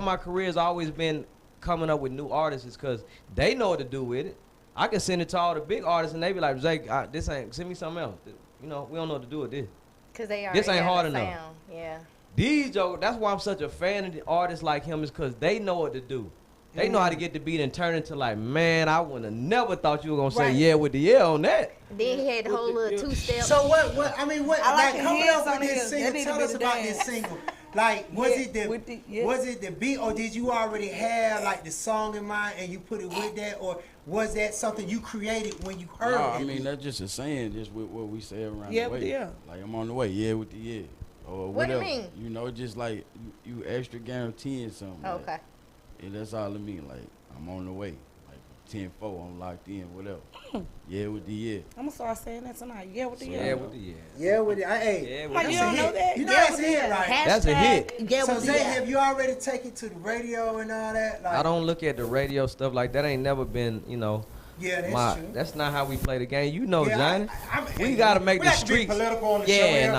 my career has always been coming up with new artists, is cause they know what to do with it. I can send it to all the big artists and they be like, "Zay, this ain't, send me something else. You know, we don't know what to do with this."
Cause they
This
already
ain't
have
hard
a
enough.
sound. Yeah.
These jokers, that's why I'm such a fan of the artists like him, is cause they know what to do. They know how to get the beat and turn into like, man, I would have never thought you were gonna say
Right.
yeah with the yeah on that.
Then he had the whole little two-step.
So what? I mean, what?
I like the
coming
hands
up with
on
this
his-
single.
that need to
Tell
be
us
the
about
dance.
this single. Like, was
Yeah,
it the beat, or did you already have like the song in mind and you put it with that, or was that something you created when you heard
No,
it?
I mean, that's just a saying, just with what we say around
Yeah,
the way.
with the yeah.
Like, I'm on the way, yeah, with the yeah. Or
What do you
whatever.
mean?
You know, just like you extra guaranteeing something. like,
Okay.
yeah, that's all it mean. Like, I'm on the way. Like, 10-4, I'm locked in, whatever. Yeah, with the yeah.
I'm gonna start saying that tonight. Yeah, with the
Yeah
yeah.
with the yeah.
Yeah, with it. Hey,
Yeah with
Like,
the
you
that's a
don't know
hit.
that?
You know
Yeah,
that's a
with the
hit,
yeah.
right?
That's a hit.
Yeah,
So
with the
Zay,
yeah.
have you already taken it to the radio and all that? Like,
I don't look at the radio stuff like that. Ain't never been, you know.
Yeah, that's true.
That's not how we play the game. You know,
Yeah,
Johnny.
we
We gotta make the
like to be
streets.
political on the show
Yeah,
here.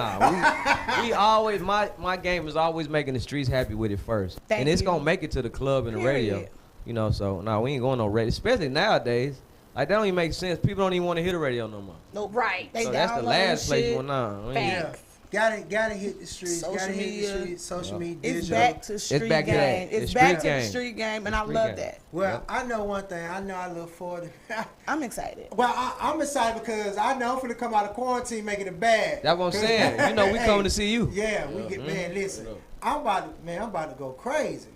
nah. We always my game is always making the streets happy with it first,
Thank
and it's
you.
gonna make it to the club and the radio.
Period.
You know, so no, we ain't going no radio, especially nowadays. Like that don't even make sense. People don't even want to hear the radio no more.
Nope.
Right.
They
So that's the
downloading
last place
shit.
you want now.
Facts.
Gotta hit the streets.
Social
Gotta hit the
media.
streets. Social media.
It's
digital.
back to street
back to
game.
that.
It's
It's
back
street
to the
game.
street game, and I
Street
love
game.
that.
Well, I know one thing. I know I look forward to.
I'm excited.
Well, I'm excited because I know I'm finna come out of quarantine making it bad.
That's what I'm saying. You know, we
Hey,
coming to see you.
Yeah, we get man. Listen, I'm about to go crazy.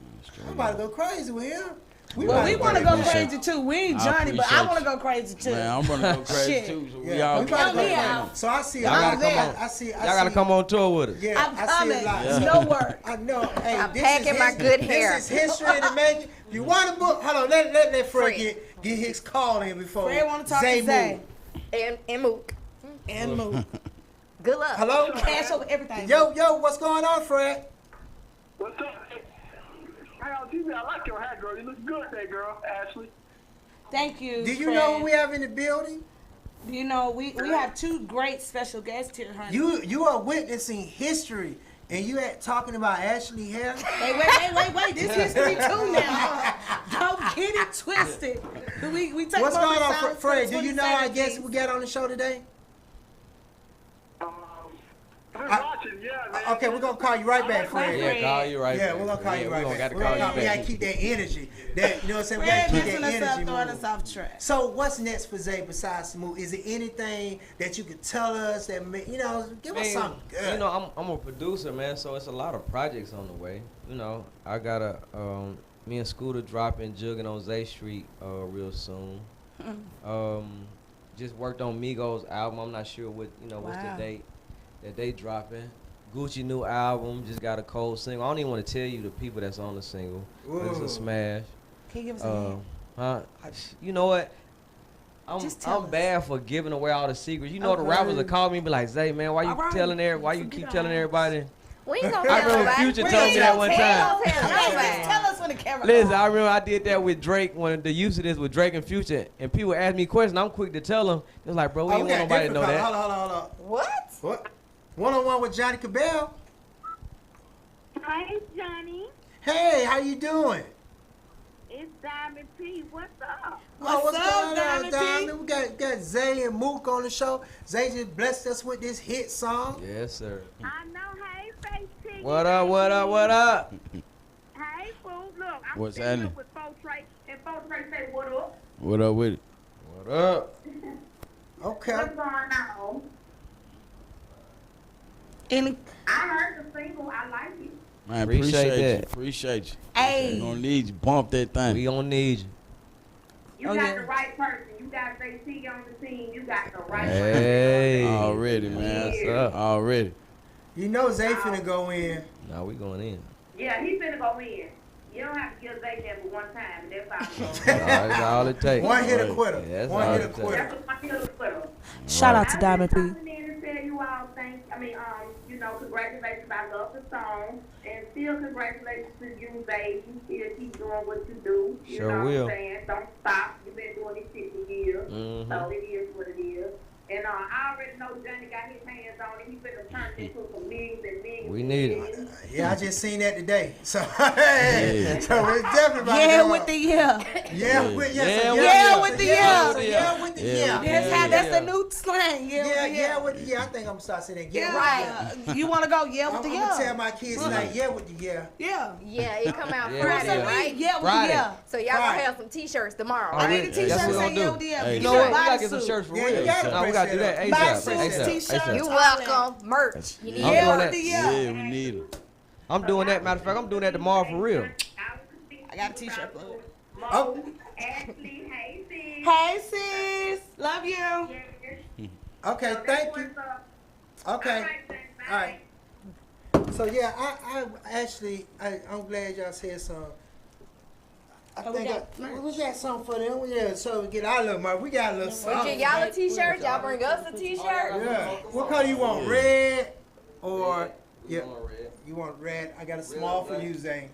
I'm about to go crazy with him.
Well, we want to go
appreciate
crazy too. We ain't
I
Johnny, but I
appreciate
want to
you.
go crazy too.
Man, I'm gonna go crazy
Shit.
too. So we
Yeah,
all
we about to
Count me
go
out.
So I see.
Y'all gotta come
I
on.
see.
Y'all gotta come on tour with us.
Yeah,
I'm
I see
coming.
a lot.
Yeah.
No work.
I know. Hey,
I'm
this
packing
is
my good hair.
This is history in the making. You want to book? Hold on. Let Fred
Fred.
get his call in before.
Fred want to talk
Zay
to Zay
move.
And Mook.
and Mook.
Good luck.
Hello.
Cash over everything.
Yo, what's going on, Fred?
What's up? Hey, on TV, I like your hat, girl. You look good there, girl. Ashley.
Thank you.
Do you
Fred.
know who we have in the building?
You know, we have two great special guests here, honey.
You are witnessing history, and you at talking about Ashley Harris.
Wait. This history too now. Don't get it twisted. We take
What's going on,
silence
Fred?
for
Do you know our guest
2017.
we got on the show today?
I've been watching, yeah, man.
Okay, we're gonna call you right back, Fred.
Yeah, call you right
Yeah,
back.
we're gonna call you right
We
back.
gotta
We're
call
gonna
you
we gotta
back.
keep that energy. That you know what I'm saying? We
Fred
gotta keep
messing
that
us up,
energy
throwing
moving.
us off track.
So what's next for Zay besides Mook? Is there anything that you could tell us that give us
Man,
something good?
You know, I'm a producer, man, so it's a lot of projects on the way. You know, I got me and Scooter dropping Jugging on Zay Street real soon. Just worked on Migos album. I'm not sure what's
Wow.
the date that they dropping. Gucci new album, just got a cold single. I don't even want to tell you the people that's on the single. But it's
Whoa.
a smash.
Can you give us a hint?
You know what?
Just tell
I'm
us.
bad for giving away all the secrets. You know the
Okay.
rappers that call me and be like, Zay, man, why you
All right.
telling why you
Forget
keep
our
telling
names.
everybody?
We ain't gonna
I
tell
remember
nobody.
Future
We
told
ain't
me that
gonna
one
tell
time.
nobody.
Just tell us when the camera.
Listen,
on.
I remember I did that with Drake when the use of this with Drake and Future, and people ask me questions. I'm quick to tell them. It's like, bro, we
Oh,
ain't
we
want
got
nobody to know
different
that.
color. Hold on.
What?
What? One-on-one with Johnnie Cabbell.
Hi, Johnny.
Hey, how you doing?
It's Diamond P. What's up?
What's up,
going on,
Diamond P?
Diamond? We got Zay and Mook on the show. Zay just blessed us with this hit song.
Yes, sir.
I know. Hey, Face Tiggy.
What up? What up? What up?
Hey, fool. Look, I'm
What's
sitting
happening?
up with Fo Trey, and Fo Trey say, what up?
What up with it?
What up?
Okay.
What's going on?
Any,
I heard the single. I like it.
Man,
Appreciate
appreciate you.
that.
Appreciate you.
Hey.
We gonna need you. Bump that thing.
We gonna need you.
You
Oh,
got
yeah.
the right person. You got JT on the team. You got the right
Hey.
Already, man.
What's up?
Already.
You know Zay finna go in.
Now we going in.
person. Yeah, he finna go in. You don't have to give Zay that but one time, and that's all.
That's all it takes.
One hit a quitter.
Yeah, that's
One
all
hit a
it takes.
quitter.
That's what my kid's for.
shout out to
I
Diamond P.
just coming in and tell you all congratulations. I love the song. And still congratulations to you, baby. Still keep doing what you do. You
Sure
know
will.
what I'm saying? Don't stop. You've been doing this shit for years.
Mhm.
So it is what it is. And I already know Johnny got his hands on it. He finna turn it into some millions and millions.
We need it.
and millions.
Yeah, I just seen that today. So, hey, so it's definitely about to
Yeah,
go
with
up.
the yeah.
Yeah, with
Yeah,
yeah,
with
Yeah, with the
yeah,
yeah.
so yeah, with the
Yeah,
yeah.
with
That's how. That's the new slang. Yeah,
Yeah,
with the
yeah, with the yeah. I think I'm gonna start saying that. Yeah,
Yeah.
with the yeah.
You want to go? Yeah, with
I'm
the
gonna tell
yeah.
my kids like yeah with the yeah.
Yeah.
Yeah, it come out
Yeah,
Friday,
yeah.
right?
Yeah, with the
Friday.
yeah.
So y'all gonna
Right.
have some T-shirts tomorrow,
Oh,
I
right?
need a
really?
t-shirt
That's what
that
we
say
gonna
yeah
do.
with the yeah.
Hey,
You
Get
know
you a
what? We gotta get some
bodysuit.
shirts for
Yeah,
real.
you gotta
No, we gotta do that
press
ASAP.
Bodysuits,
ASAP.
t-shirts.
ASAP.
You
all
welcome. Merch. You need
I'm
Yeah,
doing
with
that.
the
Yeah,
yeah.
we need it.
I'm doing that. Matter of fact, I'm doing that tomorrow for real.
I got a t-shirt for it.
Oh.
Ashley, hey, sis.
Hey sis, love you.
Yes.
Okay,
So
thank
that's
you.
what's up.
Okay,
All right, then. Bye.
all right. So yeah, I actually I'm glad y'all said something. I
Oh, we
think
got
we got something for them. Yeah, so we get our little merch. We got a little
We
something.
get y'all a T-shirt. Y'all bring us a T-shirt.
Yeah. What color you want? Red or yeah? You want red? I got a small for you, Zane.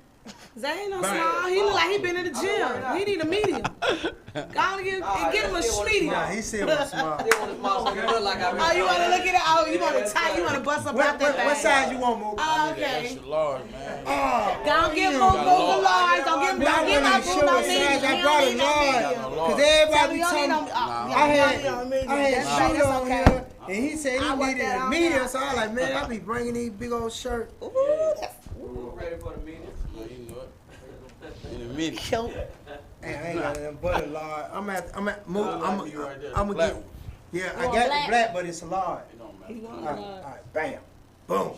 Zay ain't no small. He look like he been in the gym. He need a medium. Go on and get him a schmedium.
Nah, he said was small.
Oh, you want to look at it? Oh, you want to tie? You want to bust up out that thing?
What size you want, Mook?
Oh, okay.
Extra large, man.
Don't give Mook a large. Don't give my boo no medium.
I brought a large. Because everybody be telling me. I had Shooter on here, and he said he needed a medium. So I was like, man, I be bringing these big old shirts.
Ooh, ready for the meeting?
In a minute.
Hey, I ain't got nothing but a large. I'm at Mook. I'm gonna
Black
get.
one.
Yeah, I got the black, but it's a large.
It don't
He
matter.
want a
All
large.
right, bam, boom.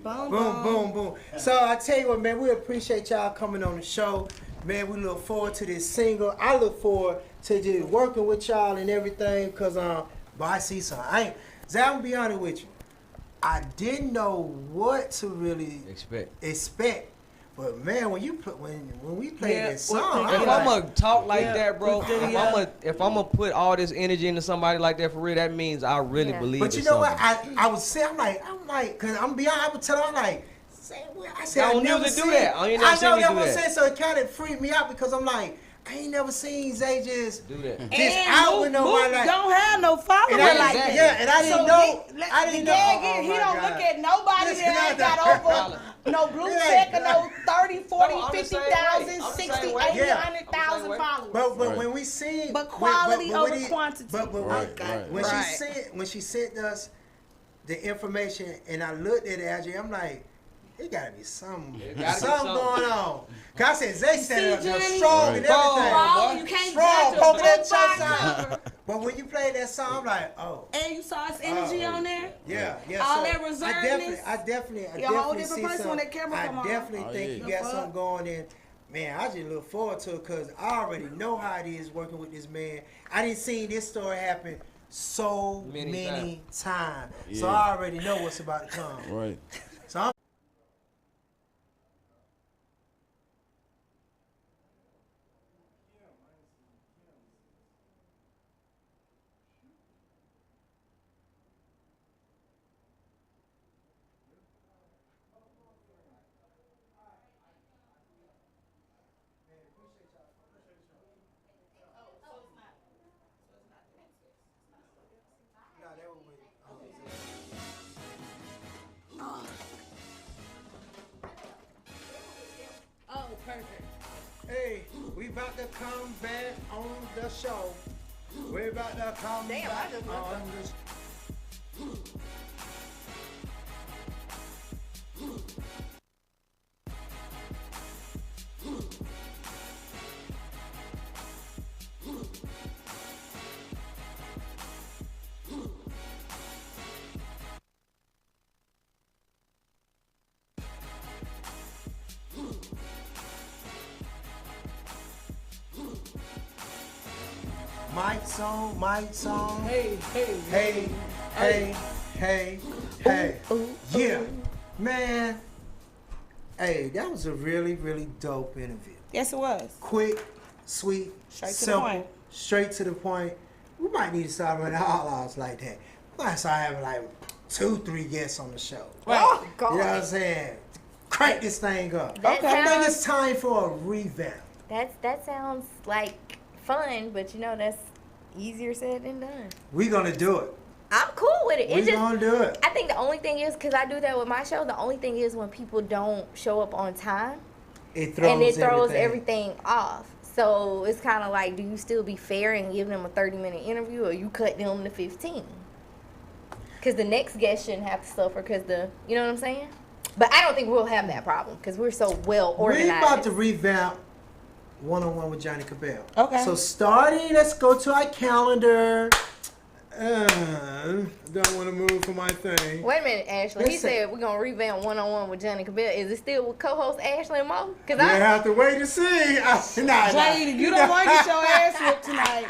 Boom,
Boom, boom, boom. So I tell you what, man, we appreciate y'all coming on the show. Man, we look forward to this single. I look forward to just working with y'all and everything, cause but I see something. Zay, I'm gonna be honest with you. I didn't know what to really expect. But man, when we play that song,
If I'm gonna talk like that, bro, if I'm gonna put all this energy into somebody like that for real, that means I really believe.
But you know what? I would say I'm like, cause I'm be honest, I would tell her, I'm like, I said I
don't
never
usually
seen
do that. I ain't never
I know
seen me
that
do
what I'm
that.
saying, so it kind of freaked me out because I'm like, I ain't never seen Zay just
do that.
Just out with nobody like.
Don't have no followers
And I,
like that.
yeah, and I didn't know. I didn't know.
He don't look at nobody that ain't got over no blue check or no 30, 40, 50,000, 60, 80, 100,000 followers.
But when we seen,
but quality over quantity.
But when she sent us the information and I looked at it, I'm like, it gotta be something going on. Cause I said Zay said it strong and everything.
You can't
strong,
judge
poking
a
that
book
chest
by
out. But when you played that song, I'm like, oh.
And you saw his energy on there.
Yeah.
All
So
that reservedness.
I definitely
You're a whole different
see
person
something.
when that camera come on.
I definitely think you got something going in. Man, I just look forward to it because I already know how it is working with this man. I didn't see this story happen so many times.
Yeah.
So I already know what's about to come.
Right.
So I'm
Oh, perfect.
Hey, we about to come back on the show. We're about to come back on the show. Mic song. Hey. Yeah, man. Hey, that was a really, really dope interview.
Yes, it was.
Quick, sweet, simple, straight to the point. We might need to start running all-outs like that. We might start having like 2-3 guests on the show.
Right.
Oh, God.
You know what I'm saying? Crank this thing up.
That
I think
sounds-
it's time for a revamp.
That sounds like fun, but you know that's easier said than done.
We're gonna do it.
I'm cool with it.
We're gonna do it.
I think the only thing is, because I do that with my show, the only thing is when people don't show up on time,
It throws
everything off. So it's kind of like, do you still be fair and give them a 30-minute interview, or you cut them to 15? Because the next guest shouldn't have to suffer you know what I'm saying? But I don't think we'll have that problem because we're so well organized.
We're about to revamp One-on-One with Johnnie Cabbell.
Okay.
So let's go to our calendar. Don't want to move from my thing.
Wait a minute, Ashley. He said we're gonna revamp One-on-One with Johnnie Cabbell. Is it still with co-host Ashley and Mo?
Because I have to wait to see.
Jada, you don't want to get your ass whooped tonight.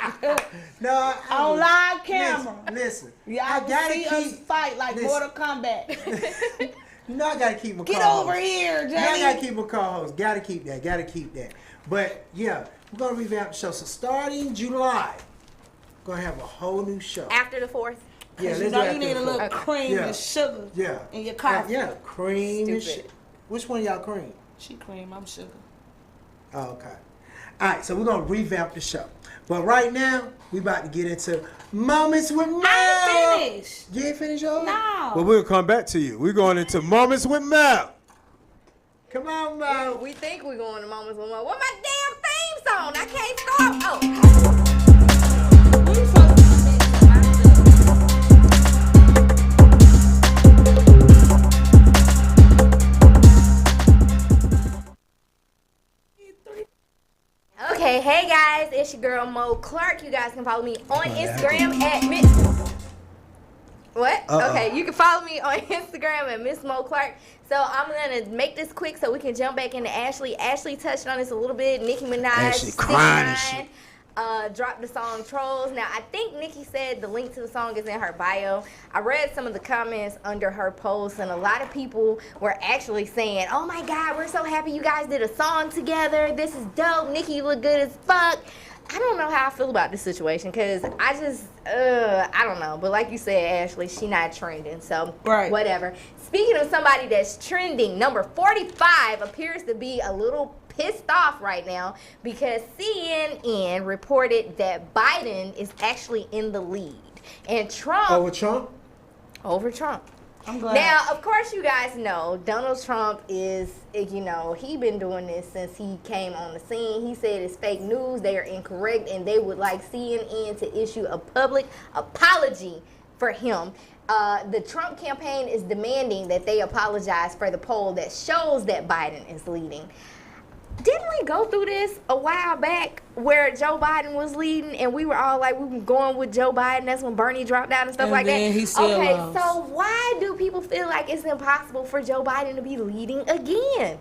No,
on live camera.
Listen,
I gotta see us fight like Mortal Kombat.
I gotta keep my
Get
co-host.
over here, Jada.
I gotta keep my co-host. Gotta keep that. But yeah, we're gonna revamp the show. So starting July, we're gonna have a whole new show.
After the 4th?
Yeah,
you know you need a little cream and sugar in your coffee.
Yeah, cream and sugar. Which one of y'all cream?
She cream, I'm sugar.
Oh, okay. All right, so we're going to revamp the show. But right now, we about to get into Moments with Mel.
I ain't finished.
You ain't finished yours?
No.
Well, we'll come back to you. We're going into Moments with Mel. Come on, Mel.
We think we're going to Moments with Mel. What my damn theme song? I can't stop. Oh.
We supposed to
Okay, hey guys, it's your girl Mook Clark. You guys can follow me on Instagram at Miss. What? Okay, you can follow me on Instagram at Miss Mo Clark. So I'm gonna make this quick so we can jump back into Ashley. Ashley touched on this a little bit. Nicki Minaj, 6ix9ine, dropped the song Trolls. Now I think Nicki said the link to the song is in her bio. I read some of the comments under her post, and a lot of people were actually saying, "Oh my God, we're so happy you guys did a song together. This is dope. Nicki, you look good as fuck." I don't know how I feel about this situation because I just, I don't know. But like you said, Ashley, she not trending, so whatever. Speaking of somebody that's trending, number 45 appears to be a little pissed off right now because CNN reported that Biden is actually in the lead. And Trump...
Over Trump?
Over Trump.
I'm glad.
Now, of course, you guys know Donald Trump is, you know, he been doing this since he came on the scene. He said it's fake news, they are incorrect, and they would like CNN to issue a public apology for him. The Trump campaign is demanding that they apologize for the poll that shows that Biden is leading. Didn't we go through this a while back where Joe Biden was leading and we were all like, we were going with Joe Biden? That's when Bernie dropped out and stuff like that.
He still
okay,
lost.
so why do people feel like it's impossible for Joe Biden to be leading again?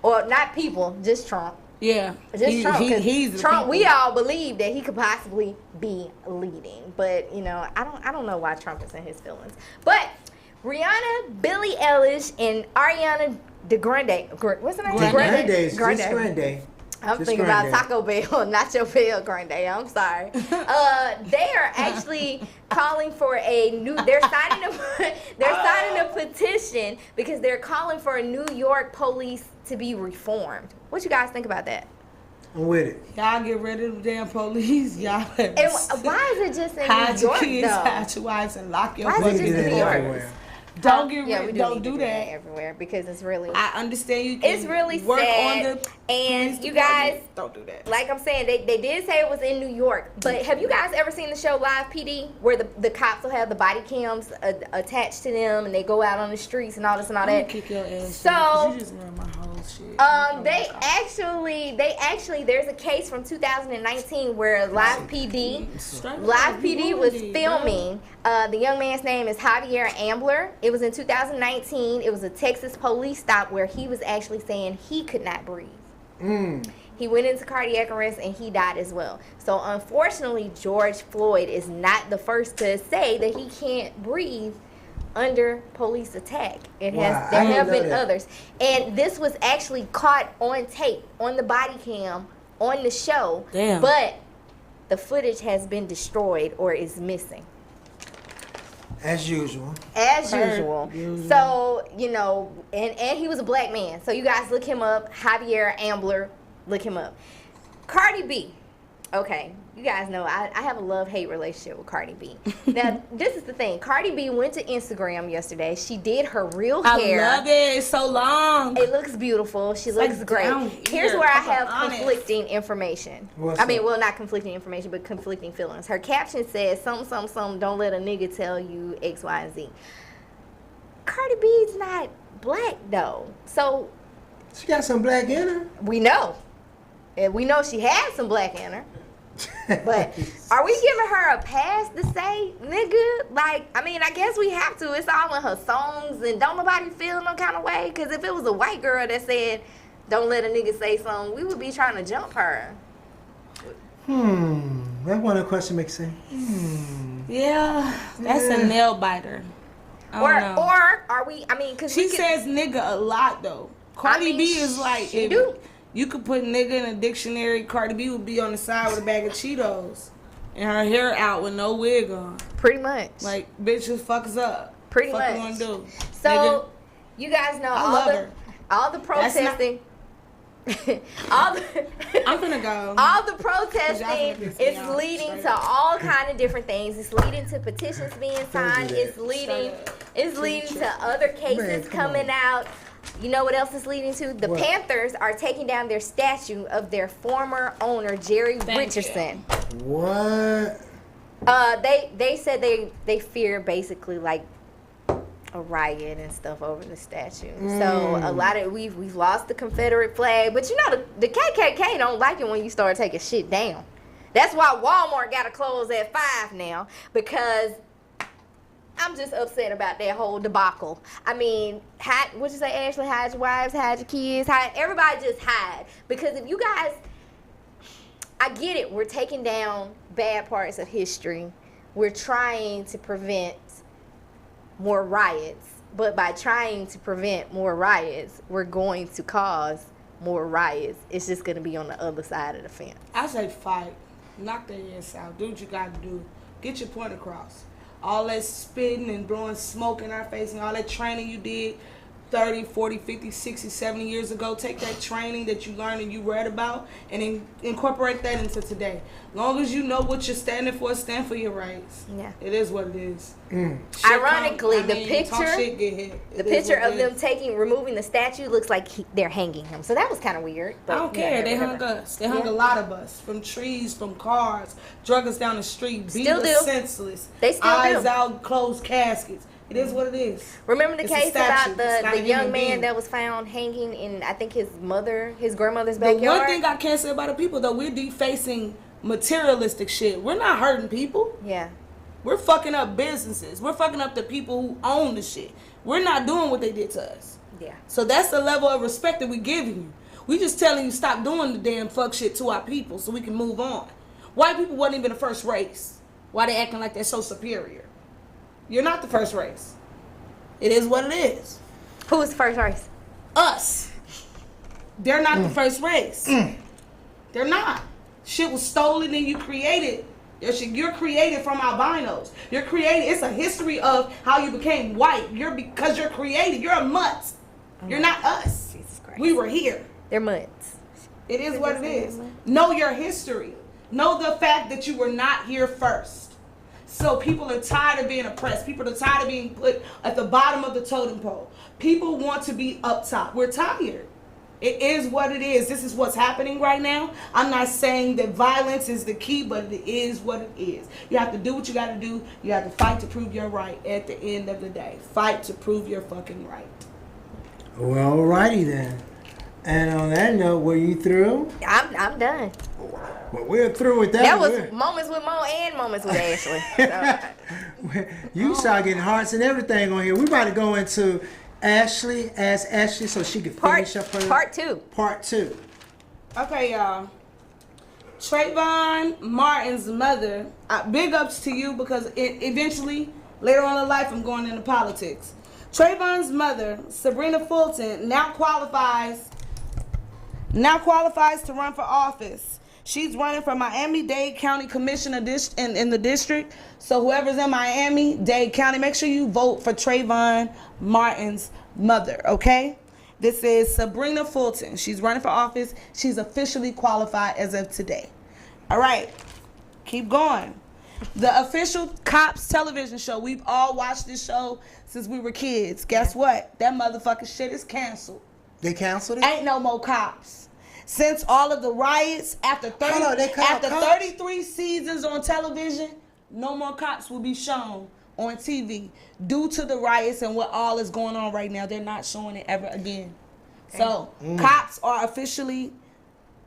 Or not people, just Trump.
Yeah,
Just Trump.
He's
Trump.
people.
We all believe that he could possibly be leading, but you know, I don't know why Trump is in his feelings. But Rihanna, Billie Eilish, and Ariana Grande. What's her name?
Grande.
I'm thinking about Taco Bell, Nacho Bell Grande. I'm sorry. They are actually calling for a new. They're signing a petition because they're calling for a New York police to be reformed. What you guys think about that?
I'm with it.
Y'all get rid of the damn police. Y'all.
And why is it just in
hide
New York
your kids,
though?
hide your wives, and lock your
Why is it just in New York?
Everywhere.
Don't get
Yeah,
rid.
we
Don't
do
do that.
everywhere because it's really.
I understand you can
It's really
work
sad.
on the
And
police
you guys,
department. Don't do that.
like I'm saying, they did say it was in New York. But have you guys ever seen the show Live PD where the cops will have the body cams attached to them and they go out on the streets and all this and all
I'm
that?
gonna kick your ass.
So
you just ruined my whole shit.
they actually there's a case from 2019 where Live PD was filming. The young man's name is Javier Ambler. It was in 2019. It was a Texas police stop where he was actually saying he could not breathe. He went into cardiac arrest and he died as well. So unfortunately, George Floyd is not the first to say that he can't breathe under police attack. There have been others. And this was actually caught on tape, on the body cam, on the show.
Damn.
But the footage has been destroyed or is missing.
As usual.
So, you know, and he was a black man. So you guys look him up. Javier Ambler, look him up. Cardi B. Okay, you guys know I have a love-hate relationship with Cardi B. Now, this is the thing. Cardi B went to Instagram yesterday. She did her real hair.
I love it. It's so long.
It looks beautiful. She looks great. Here's where I have conflicting information. Well, not conflicting information, but conflicting feelings. Her caption says, something, don't let a nigga tell you X, Y, and Z. Cardi B's not black, though. So
She got some black in her.
we know. And we know she has some black in her. But are we giving her a pass to say nigga? Like, I mean, I guess we have to. It's all in her songs, and don't nobody feel no kind of way. Because if it was a white girl that said, don't let a nigga say something, we would be trying to jump her.
That one question makes sense.
Yeah, that's a nail biter.
Or are we, I mean, because
she says nigga a lot, though. Cardi B is like, you could put nigga in a dictionary, Cardi B would be on the side with a bag of Cheetos and her hair out with no wig on.
Pretty much.
Like, bitch, just fuck us up.
Pretty
fuck
much.
You wanna do?
So,
nigga.
You guys know
I love her.
all the protesting.
I'm gonna go.
All the protesting is leading to all kind of different things. It's leading to petitions being signed. It's leading to other cases coming out. You know what else is leading to? The Panthers are taking down their statue of their former owner, Jerry Richardson.
What?
They said they fear basically like a riot and stuff over the statue. So a lot of we've lost the Confederate flag, but you know the KKK don't like it when you start taking shit down. That's why Walmart got to close at 5 now, because I'm just upset about that whole debacle. I mean, what'd you say, Ashley? Hide your wives, hide your kids, everybody just hide. Because if you guys, I get it, we're taking down bad parts of history. We're trying to prevent more riots. But by trying to prevent more riots, we're going to cause more riots. It's just going to be on the other side of the fence.
I say fight. Knock their ass out. Do what you got to do. Get your point across. All that spitting and blowing smoke in our face and all that training you did 30, 40, 50, 60, 70 years ago, take that training that you learned and you read about and incorporate that into today. Long as you know what you're standing for, stand for your rights. Yeah. It is what it is.
Ironically, the picture of them removing the statue looks like they're hanging him. So that was kind of weird.
But I don't care. They hung us. They hung a lot of us. From trees, from cars, drug us down the street, beat us senseless.
They still
eyes out, closed caskets. It is what it is.
Remember the case about the young man that was found hanging in, I think, his grandmother's backyard?
The one thing I can't say about the people, though, we're defacing materialistic shit. We're not hurting people.
Yeah.
We're fucking up businesses. We're fucking up the people who own the shit. We're not doing what they did to us.
Yeah.
So that's the level of respect that we're giving you. We just telling you stop doing the damn fuck shit to our people so we can move on. White people wasn't even the first race. Why they acting like they're so superior? You're not the first race. It is what it is.
Who was the first race?
Us. They're not the first race. They're not. Shit was stolen and you created. You're created from albinos. You're created. It's a history of how you became white. Because you're created. You're a mutt. You're not us.
Jesus Christ.
We were here.
They're mutts.
It is what it is. Know your history. Know the fact that you were not here first. So people are tired of being oppressed. People are tired of being put at the bottom of the totem pole. People want to be up top. We're tired. It is what it is. This is what's happening right now. I'm not saying that violence is the key, but it is what it is. You have to do what you got to do. You have to fight to prove your right at the end of the day. Fight to prove your fucking right.
Well, alrighty then. And on that note, were you through?
I'm done.
Well, we're through with that.
That was moments with Mo and moments with Ashley. So.
You start getting hearts and everything on here. We about to go into Ashley so she can finish up her
part 2.
Part 2.
Okay, y'all. Trayvon Martin's mother. Big ups to you because eventually, later on in life, I'm going into politics. Trayvon's mother, Sabrina Fulton, now qualifies to run for office. She's running for Miami-Dade County Commissioner in the district. So whoever's in Miami-Dade County, make sure you vote for Trayvon Martin's mother, okay? This is Sabrina Fulton. She's running for office. She's officially qualified as of today. All right, keep going. The official Cops television show. We've all watched this show since we were kids. Guess what? That motherfucking shit is canceled.
They canceled it?
Ain't no more Cops. Since all of the riots, after 33 seasons on television, no more Cops will be shown on TV due to the riots and what all is going on right now. They're not showing it ever again. So, Cops are officially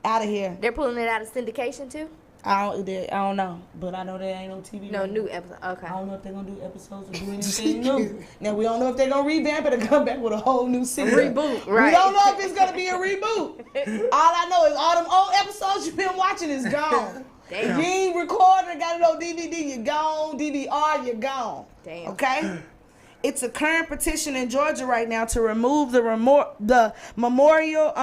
out of here.
They're pulling it out of syndication too?
I don't know, but I know there ain't no TV.
No new episode. Okay.
I don't know if they're gonna do episodes or do anything new. Now we don't know if they're gonna revamp it or come back with a whole new season.
Reboot, right?
We don't know if it's gonna be a reboot. All I know is all them old episodes you've been watching is gone.
Damn.
You ain't recorded, got it on DVD, you're gone. DVR, you're gone.
Damn.
Okay. It's a current petition in Georgia right now to remove the memorial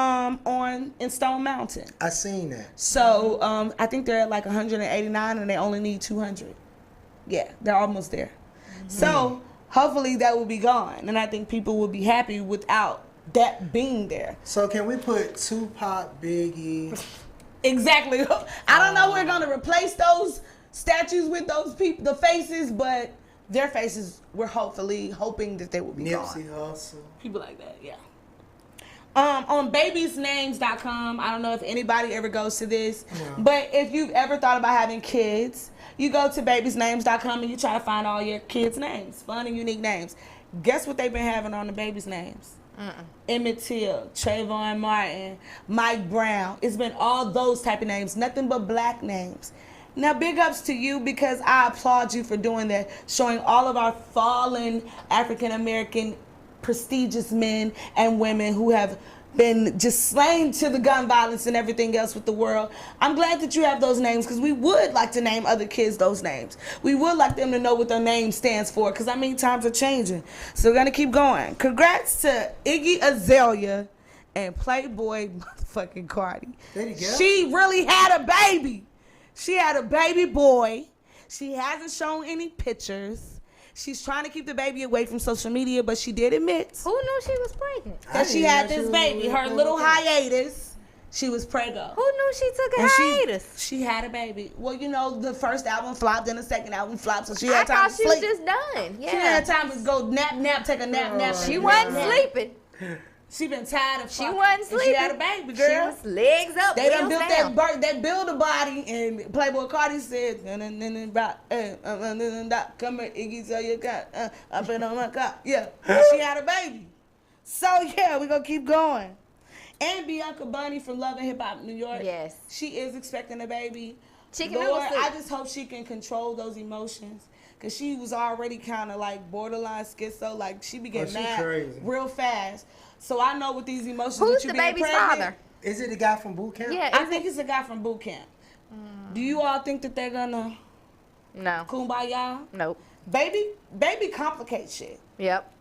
in Stone Mountain.
I seen that.
So I think they're at like 189 and they only need 200. Yeah, they're almost there. So hopefully that will be gone, and I think people will be happy without that being there.
So can we put Tupac, Biggie?
Exactly. I don't know. We're gonna replace those statues with those people, the faces, but their faces. We're hoping that they will be
Nipsey
gone.
Hussle.
People like that. Yeah. On babiesnames.com, I don't know if anybody ever goes to this, but if you've ever thought about having kids, you go to babiesnames.com and you try to find all your kids' names, fun and unique names. Guess what they've been having on the babies' names? Emmett Till, Trayvon Martin, Mike Brown. It's been all those type of names, nothing but black names. Now, big ups to you because I applaud you for doing that, showing all of our fallen African-American prestigious men and women who have been just slain to the gun violence and everything else with the world. I'm glad that you have those names because we would like to name other kids those names. We would like them to know what their name stands for because, I mean, times are changing. So we're going to keep going. Congrats to Iggy Azalea and Playboy motherfucking Cardi.
There you go.
She really had a baby. She had a baby boy. She hasn't shown any pictures. She's trying to keep the baby away from social media, but she did admit
Who knew she was pregnant?
that she had this baby. Her little hiatus, she was preggo.
Who knew she took a
And
hiatus?
She had a baby. Well, you know, the first album flopped, then the second album flopped, so she
I
had time
thought
to
she
sleep.
was just done. Yeah.
She had time to go nap, take a nap.
She wasn't sleeping.
She been tired of
She
fucking,
wasn't
and
sleeping.
She had a baby, girl.
She was legs up,
They done
wheels
built
down.
they build a body, and Playboy Cardi said, come here, Iggy, so you got up in on my car. Yeah, she had a baby. So yeah, we gonna keep going. And Bianca Bunny from Love and Hip Hop New York.
Yes.
She is expecting a baby.
Chicken
Lord,
noodle soup.
I just hope she can control those emotions. Cause she was already kind of like borderline schizo, like she be getting mad
crazy.
real fast. So I know with these emotions,
Who's
with you
the
being
baby's
pregnant,
father?
Is it the guy from Boot Camp?
Yeah.
I think it's a guy from boot camp. Do you all think that they're gonna
No.
kumbaya?
Nope.
Baby complicates shit.
Yep.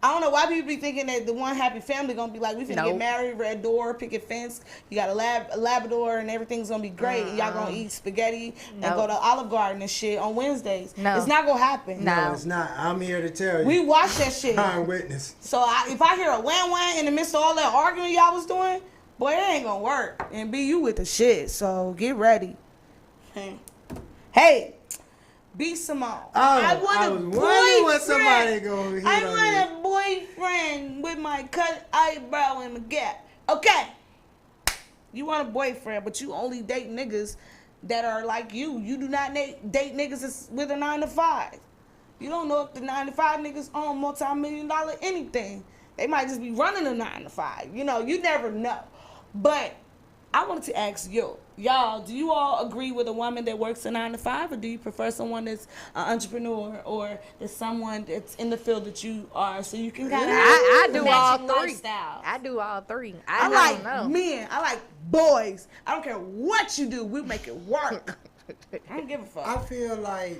I don't know why people be thinking that the one happy family gonna be like, we finna get
Nope.
married, red door, picket fence, you got a Labrador, and everything's gonna be great, and y'all gonna eat spaghetti and
Nope.
go to Olive Garden and shit on Wednesdays.
No.
It's not gonna happen.
No.
No, it's not. I'm here to tell you.
We watch that shit.
I'm witness.
So if I hear a wham in the midst of all that arguing y'all was doing, boy, it ain't gonna work. And be you with the shit. So get ready. Hey, B Simone. I
was
want a
wondering when somebody
boyfriend.
gonna hit
I
on
want
you.
a boyfriend with my cut eyebrow and a gap. Okay. You want a boyfriend, but you only date niggas that are like you. You do not date niggas that's with a 9 to 5. You don't know if the 9 to 5 niggas own multi-million-dollar anything. They might just be running a 9 to 5. You know, you never know. But I wanted to ask y'all, do you all agree with a woman that works a 9 to 5, or do you prefer someone that's an entrepreneur or that's someone that's in the field that you are, so you can kind of
I do all three.
Lifestyle.
I do all three.
I
don't
like
know.
men. I like boys. I don't care what you do. We make it work. I don't give a fuck.
I feel like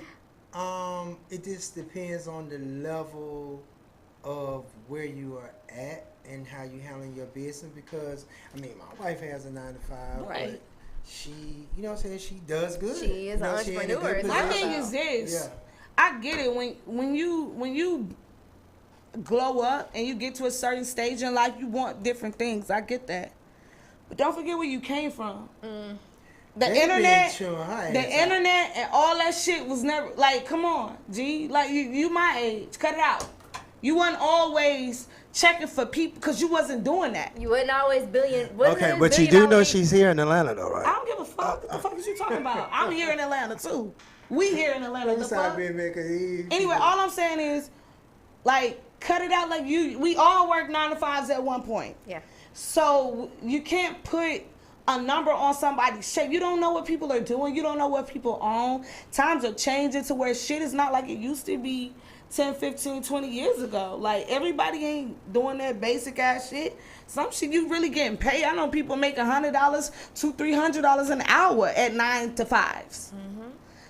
it just depends on the level of where you are at and how you handling your business, because I mean my wife has a 9 to 5,
Right.
but she, you know what I'm saying, she does good.
She is
You know,
an
she in a good
entrepreneur.
My
position.
thing is this.
Yeah.
I get it when you glow up and you get to a certain stage in life, you want different things. I get that, but don't forget where you came from. The
They been
internet,
chewing her ass
the
out.
internet, and all that shit was never like. Come on, G. Like you my age. Cut it out. You wasn't always checking for people because you wasn't doing that.
You wouldn't always
Okay, but you do know she's here in Atlanta though, right?
I don't give a fuck. What the fuck is you talking about? I'm here in Atlanta too. We here in Atlanta.
Let me
The
stop
fuck?
being mad, 'cause
Anyway, all I'm saying is, like, cut it out. Like we all work 9 to 5s at one point.
Yeah.
So you can't put a number on somebody's shape. You don't know what people are doing. You don't know what people own. Times are changing to where shit is not like it used to be 10, 15, 20 years ago. Like, everybody ain't doing that basic ass shit. Some shit you really getting paid. I know people make $100, $200, $300 an hour at 9 to 5s.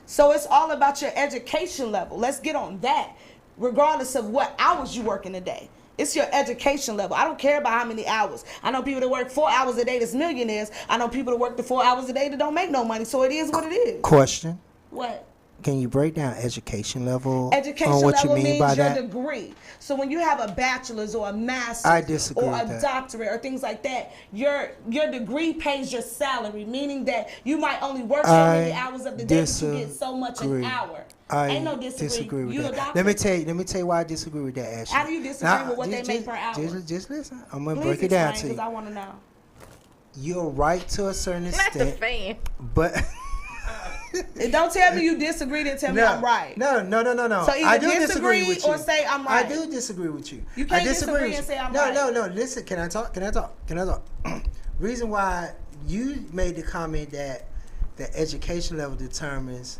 So it's all about your education level. Let's get on that, regardless of what hours you work in a day. It's your education level. I don't care about how many hours. I know people that work 4 hours a day that's millionaires. I know people that work the 4 hours a day that don't make no money. So it is what it is.
Question.
What?
Can you break down education level?
Education
on what
level
you mean
means
by
your
that?
degree. So when you have a bachelor's or a master's
I disagree
or
with
a
that.
doctorate or things like that, your degree pays your salary, meaning that you might only work so many hours of the day, but you get so much an hour. Ain't no disagree
with
you
that.
a doctor?
Let me tell you why I disagree with that, Ashley.
How do you disagree with what they make per hour?
Just listen. I'm gonna
Please
break it down
explain,
to you.
because I want to know.
You're right to a certain
Not the
extent,
fan.
but
Don't tell me you disagree, then tell me I'm right.
No.
So either
I do
disagree
with you.
or say I'm right.
I do disagree with you.
You can't
I disagree
disagree and say I'm
no,
right.
No. Listen, can I talk? Reason why you made the comment that the education level determines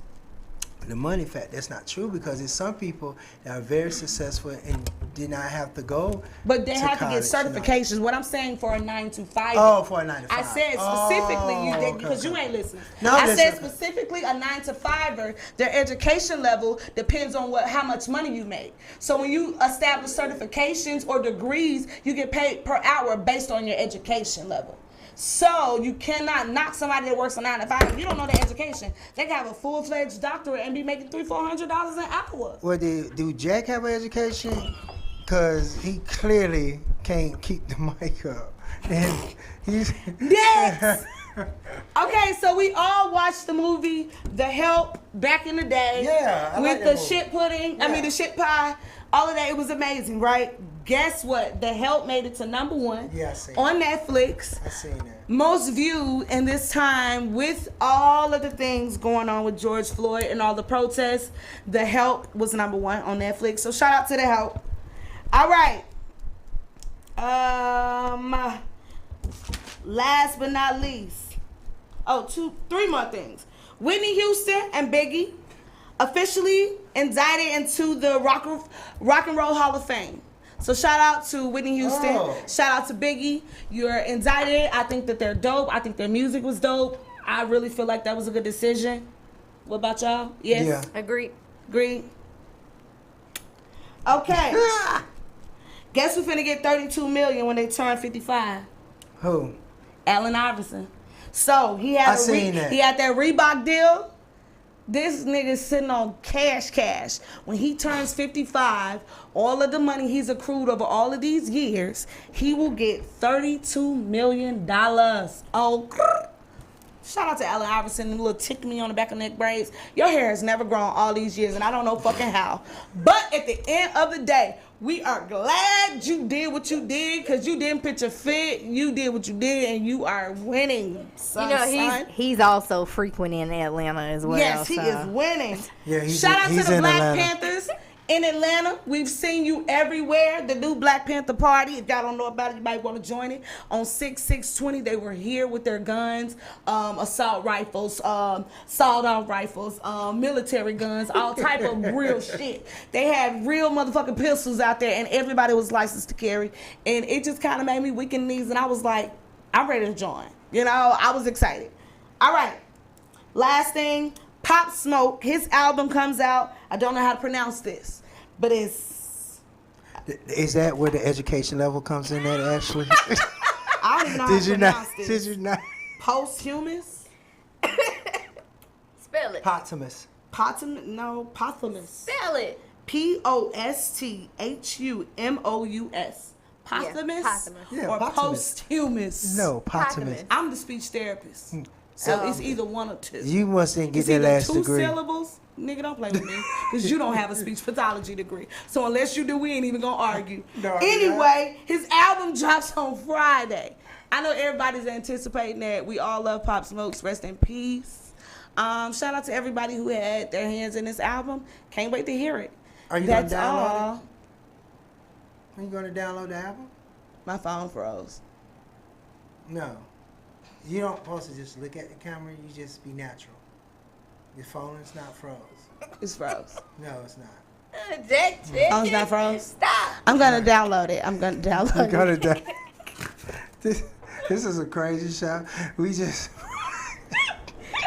the money fact. That's not true, because there's some people that are very successful and did not have to go.
But they have
college,
to get certifications. What I'm saying for a 9 to 5.
Oh, for a 9 to 5.
I said specifically because you ain't listening.
No,
I said specifically a 9 to 5er. Their education level depends on how much money you make. So when you establish certifications or degrees, you get paid per hour based on your education level. So you cannot knock somebody that works a 9 to 5. If you don't know their education, they can have a full-fledged doctorate and be making $300-400 an hour.
Well, do Jack have an education? Because he clearly can't keep the mic up. And he's
Next. Okay, so we all watched the movie The Help back in the day.
Yeah, I
with
like
the
that movie.
shit pudding.
Yeah.
I mean the shit pie. All of that. It was amazing, right? Guess what? The Help made it to #1
Yeah, I seen
on Netflix.
I seen that.
Most viewed in this time with all of the things going on with George Floyd and all the protests. The Help was #1 on Netflix. So shout out to The Help. All right. Last but not least. 3 more things. Whitney Houston and Biggie officially indicted into the Rock and Roll Hall of Fame. So shout out to Whitney Houston. Shout out to Biggie. You're indicted. I think that they're dope. I think their music was dope. I really feel like that was a good decision. What about y'all? Yes?
Yeah.
Agreed.
Okay. Guess who finna get $32 million when they turn 55?
Who?
Allen Iverson. So he had
that.
He had that Reebok deal. This nigga's sitting on cash. When he turns 55, all of the money he's accrued over all of these years, he will get $32 million. Oh, shout out to Allen Iverson, little tick me on the back of neck braids. Your hair has never grown all these years, and I don't know fucking how. But at the end of the day, we are glad you did what you did, because you didn't pitch a fit. You did what you did, and you are winning, son.
He's also frequenting Atlanta as well.
Yes, he is winning.
Yeah,
Shout out to the Black
Atlanta.
Panthers in Atlanta. We've seen you everywhere. The new Black Panther Party. If y'all don't know about it, you might want to join it. On 6/6/20, they were here with their guns, assault rifles, sawed-off rifles, military guns, all type of real shit. They had real motherfucking pistols out there, and everybody was licensed to carry. And it just kind of made me weak in the knees, and I was like, I'm ready to join. You know, I was excited. All right. Last thing, Pop Smoke, his album comes out. I don't know how to pronounce this, but it's...
Is that where the education level comes in at, Ashley?
I don't even know how to pronounce this.
Did you not?
Posthumous?
Spell it.
Posthumous.
Posthumous.
Spell it.
Posthumous. Posthumous?
Posthumous.
Yeah,
or
posthumous.
posthumous?
No, posthumous.
I'm the speech therapist. So it's either one or two.
You must didn't get
It's
that
either
last
two
degree.
syllables. Nigga, don't play with me. Because you don't have a speech pathology degree. So unless you do, we ain't even going to argue.
No,
Anyway, his album drops on Friday. I know everybody's anticipating that. We all love Pop Smokes. Rest in peace. Shout out to everybody who had their hands in this album. Can't wait to hear it.
Are you going
That's
to download
all.
it? Are you going to download the album?
My phone froze.
No. You don't supposed to just look at the camera. You just be natural. Your phone is not froze.
It's froze.
No, it's not.
Oh, it's not froze?
Stop.
I'm going to download it.
This is a crazy show. We just...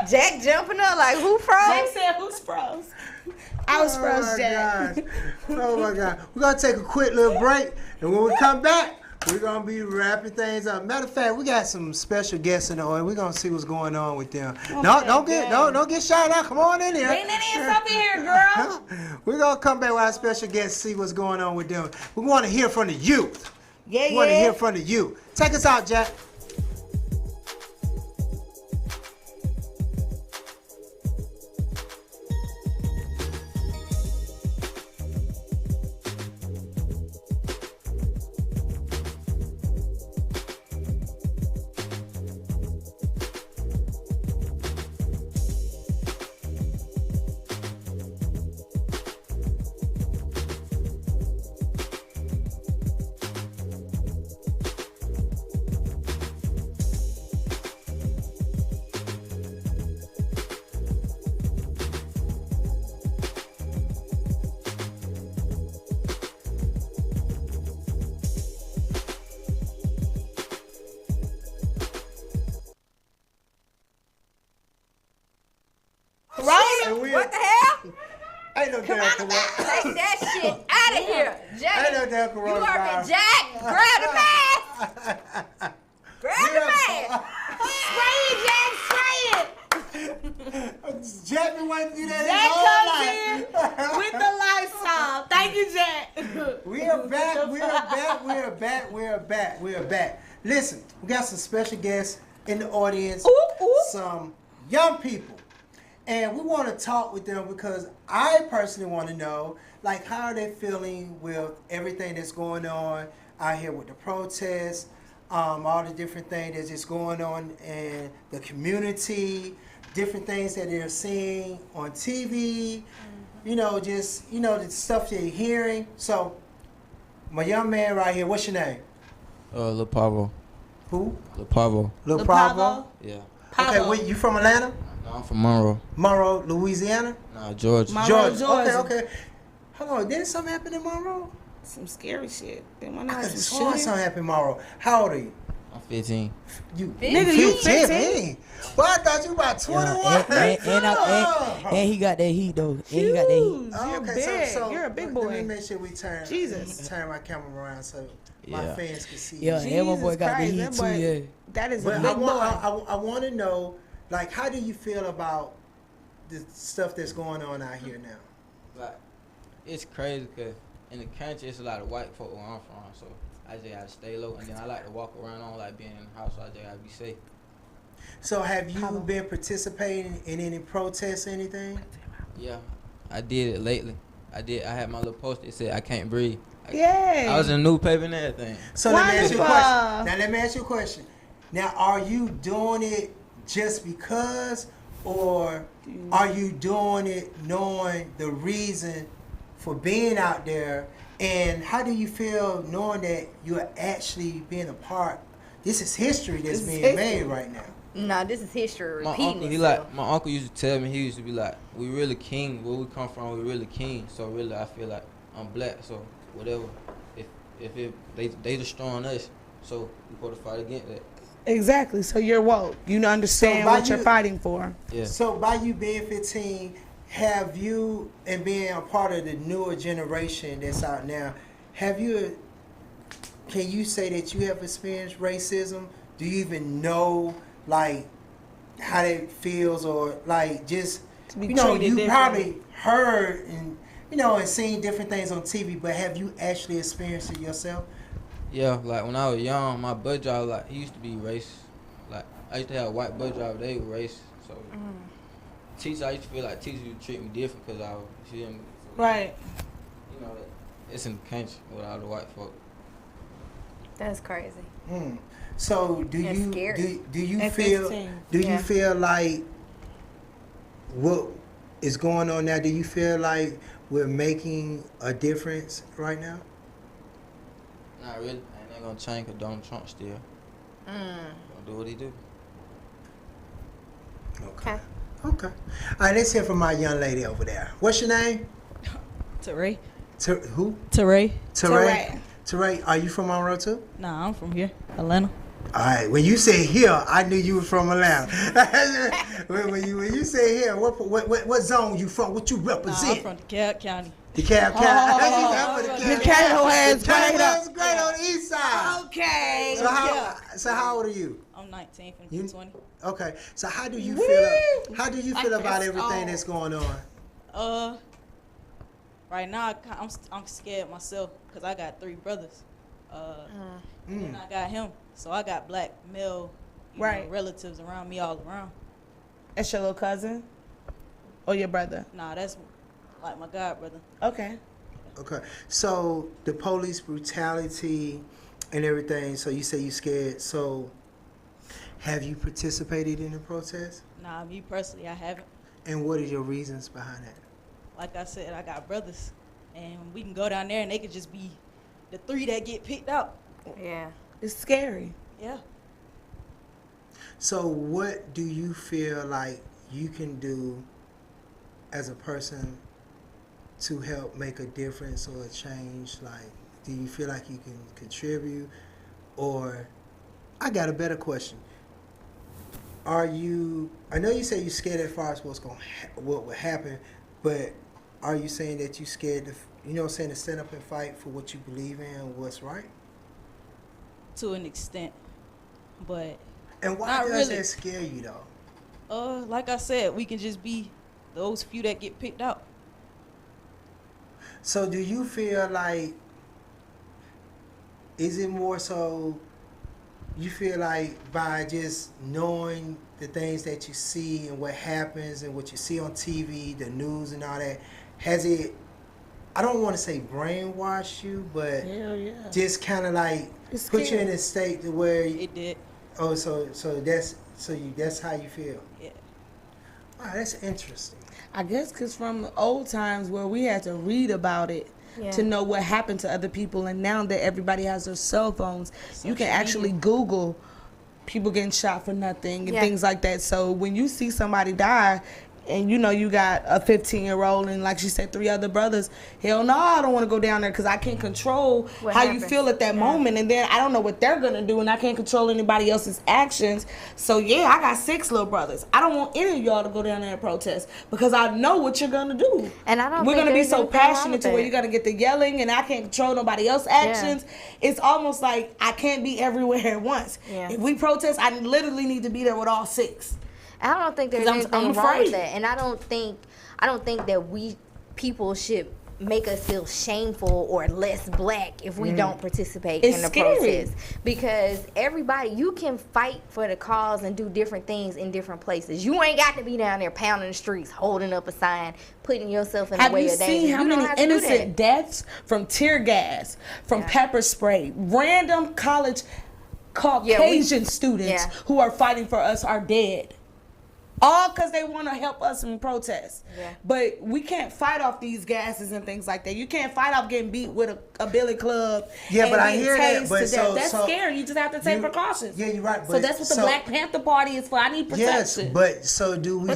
Jack jumping up like, who froze?
Jack said, who's froze? I was froze, Jack.
Oh, my God. We're going to take a quick little break. And when we come back, We're gonna be wrapping things up. Matter of fact, we got some special guests in the audience. We're gonna see what's going on with them. Don't get shot out. Come on in here.
Bring that ass up in here, girl.
We're gonna come back with our special guests, see what's going on with them. We want to hear from the youth.
Yeah,
we want to hear from the youth. Take us out, Jack.
What the hell?
Ain't no damn corona.
Take that shit out of here, Jack.
Ain't no damn corona.
You working, Jack? Grab the mask. Grab the mask. Spray it, Jack. Spray it.
Jack been waiting to do that.
Jack comes in with the Lysol. Thank you, Jack.
We are back. We are back. We are back. We are back. We are back. Listen, we got some special guests in the audience. Some young people. And we want to talk with them because I personally want to know, like, how are they feeling with everything that's going on out here with the protests, all the different things that's just going on in the community, different things that they're seeing on TV, you know, just, you know, the stuff they're hearing. So, my young man right here, what's your name?
Lil Pavo.
Who?
Lil Pavo.
Lil Pavo?
Yeah.
Okay, wait, you from Atlanta?
No, I'm from Monroe.
Monroe, Louisiana?
Nah, Georgia.
Georgia. Okay. Hold on, didn't something happen in Monroe?
Some scary shit.
I could have sworn something happened in Monroe. How old are you?
I'm 15.
You
15?
Well, I thought you about 21.
And he got that heat, though. And he got that heat.
Oh,
You're big.
So
You're a big boy.
Let me make sure we turn my camera around so my fans can see.
Yeah, and my boy got the heat, too, yeah.
That is
but
a big boy.
I want to know, like, how do you feel about the stuff that's going on out here now?
Like, it's crazy because in the country, it's a lot of white folk where I'm from, so I just gotta stay low. And then I like to walk around. I don't like being in the house, so I just gotta be safe.
So have you been participating in any protests or anything?
Yeah, I did it lately. I had my little poster that said, I can't breathe.
Yay.
I was in the newspaper and everything.
So let me ask you a question. Now let me ask you a question. Now, are you doing it just because, or are you doing it knowing the reason for being out there? And how do you feel knowing that you're actually being a part? This is history that's being made right now.
Nah, this is history
My
repeating
uncle,
itself.
my uncle used to tell me, he used to be like, we really king, where we come from, we really king. So really, I feel like I'm black, so whatever. If they destroying us, so we got to fight against that.
Exactly. So you're woke. You understand what you're fighting for.
Yeah.
So by you being 15, have you, and being a part of the newer generation that's out now, can you say that you have experienced racism? Do you even know, like, how that feels, or like just, you know, you probably heard and, you know, and seen different things on TV, but have you actually experienced it yourself?
Yeah, like when I was young, my bus driver, like, he used to be racist. Like, I used to have a white bus driver, they were racist. So, teacher, I used to feel like teachers would treat me different because I was,
right.
You know, it's in the country with all the white folk.
That's crazy.
So do
That's
you
scary.
do you feel you feel like what is going on now? Do you feel like we're making a difference right now?
Not really. I ain't gonna change because Donald Trump still gonna do what he do.
Okay. All right, let's hear from my young lady over there. What's your name?
Teray.
Who?
Teray.
Teray, are you from Monroe too?
Nah, I'm from here, Atlanta.
All right, when you say here, I knew you were from Atlanta. when you say here, what zone you from? What you represent?
Nah, I'm from DeKalb County.
DeKalb County.
DeKalb
was great on the east side.
Okay.
So how old are you?
I'm 19 from 20.
Okay. So how do you feel? How do you feel about everything that's going on?
Right now I'm scared myself because I got 3 brothers. And I got him, so I got black male, you know, relatives around me all around.
That's your little cousin, or your brother?
Nah, that's like my god brother.
Okay.
Okay. So the police brutality and everything. So you say you scared. So have you participated in the protest?
Nah, me personally, I haven't.
And what are your reasons behind that?
Like I said, I got brothers, and we can go down there and they could just be the 3 that get picked out.
Yeah.
It's scary.
Yeah.
So what do you feel like you can do as a person to help make a difference or a change? Like, do you feel like you can contribute? Or, I got a better question. I know you say you're scared as far as what will happen, but are you saying that you're scared to stand up and fight for what you believe in and what's right?
To an extent, but
and why
not
does
really.
that scare you though?
Like I said, we can just be those few that get picked out.
So do you feel like, is it more so you feel like by just knowing the things that you see and what happens and what you see on TV, the news and all that, has it, I don't want to say brainwash you, but just kind of like put you in a state to where
it did.
Oh, so that's how you feel.
Yeah.
Wow, that's interesting.
I guess because from the old times where we had to read about it to know what happened to other people, and now that everybody has their cell phones, you can actually Google people getting shot for nothing and things like that. So when you see somebody die, and you know you got a 15-year-old and like she said 3 other brothers, hell no, I don't want to go down there because I can't control how you feel at that moment, and then I don't know what they're gonna do, and I can't control anybody else's actions. So I got 6 little brothers. I don't want any of y'all to go down there and protest because I know what you're gonna do.
And I don't.
We're gonna be so passionate to where you're gonna get the yelling, and I can't control nobody else's actions. It's almost like I can't be everywhere at once. If we protest, I literally need to be there with all 6.
I don't think there's anything wrong with that, and I don't think that people should make us feel shameful or less black if we don't participate in the protest. Because everybody, you can fight for the cause and do different things in different places. You ain't got to be down there pounding the streets, holding up a sign, putting yourself in the way of danger.
Have you seen how many innocent deaths from tear gas, from pepper spray, random college Caucasian students who are fighting for us are dead? All because they want to help us in protest. But we can't fight off these gases and things like that. You can't fight off getting beat with a billy club.
Yeah, but I hear that. But
that's scary. You just have to take precautions.
Yeah, you're right.
So that's what the Black Panther Party is for. I need protection.
Yes, but so do we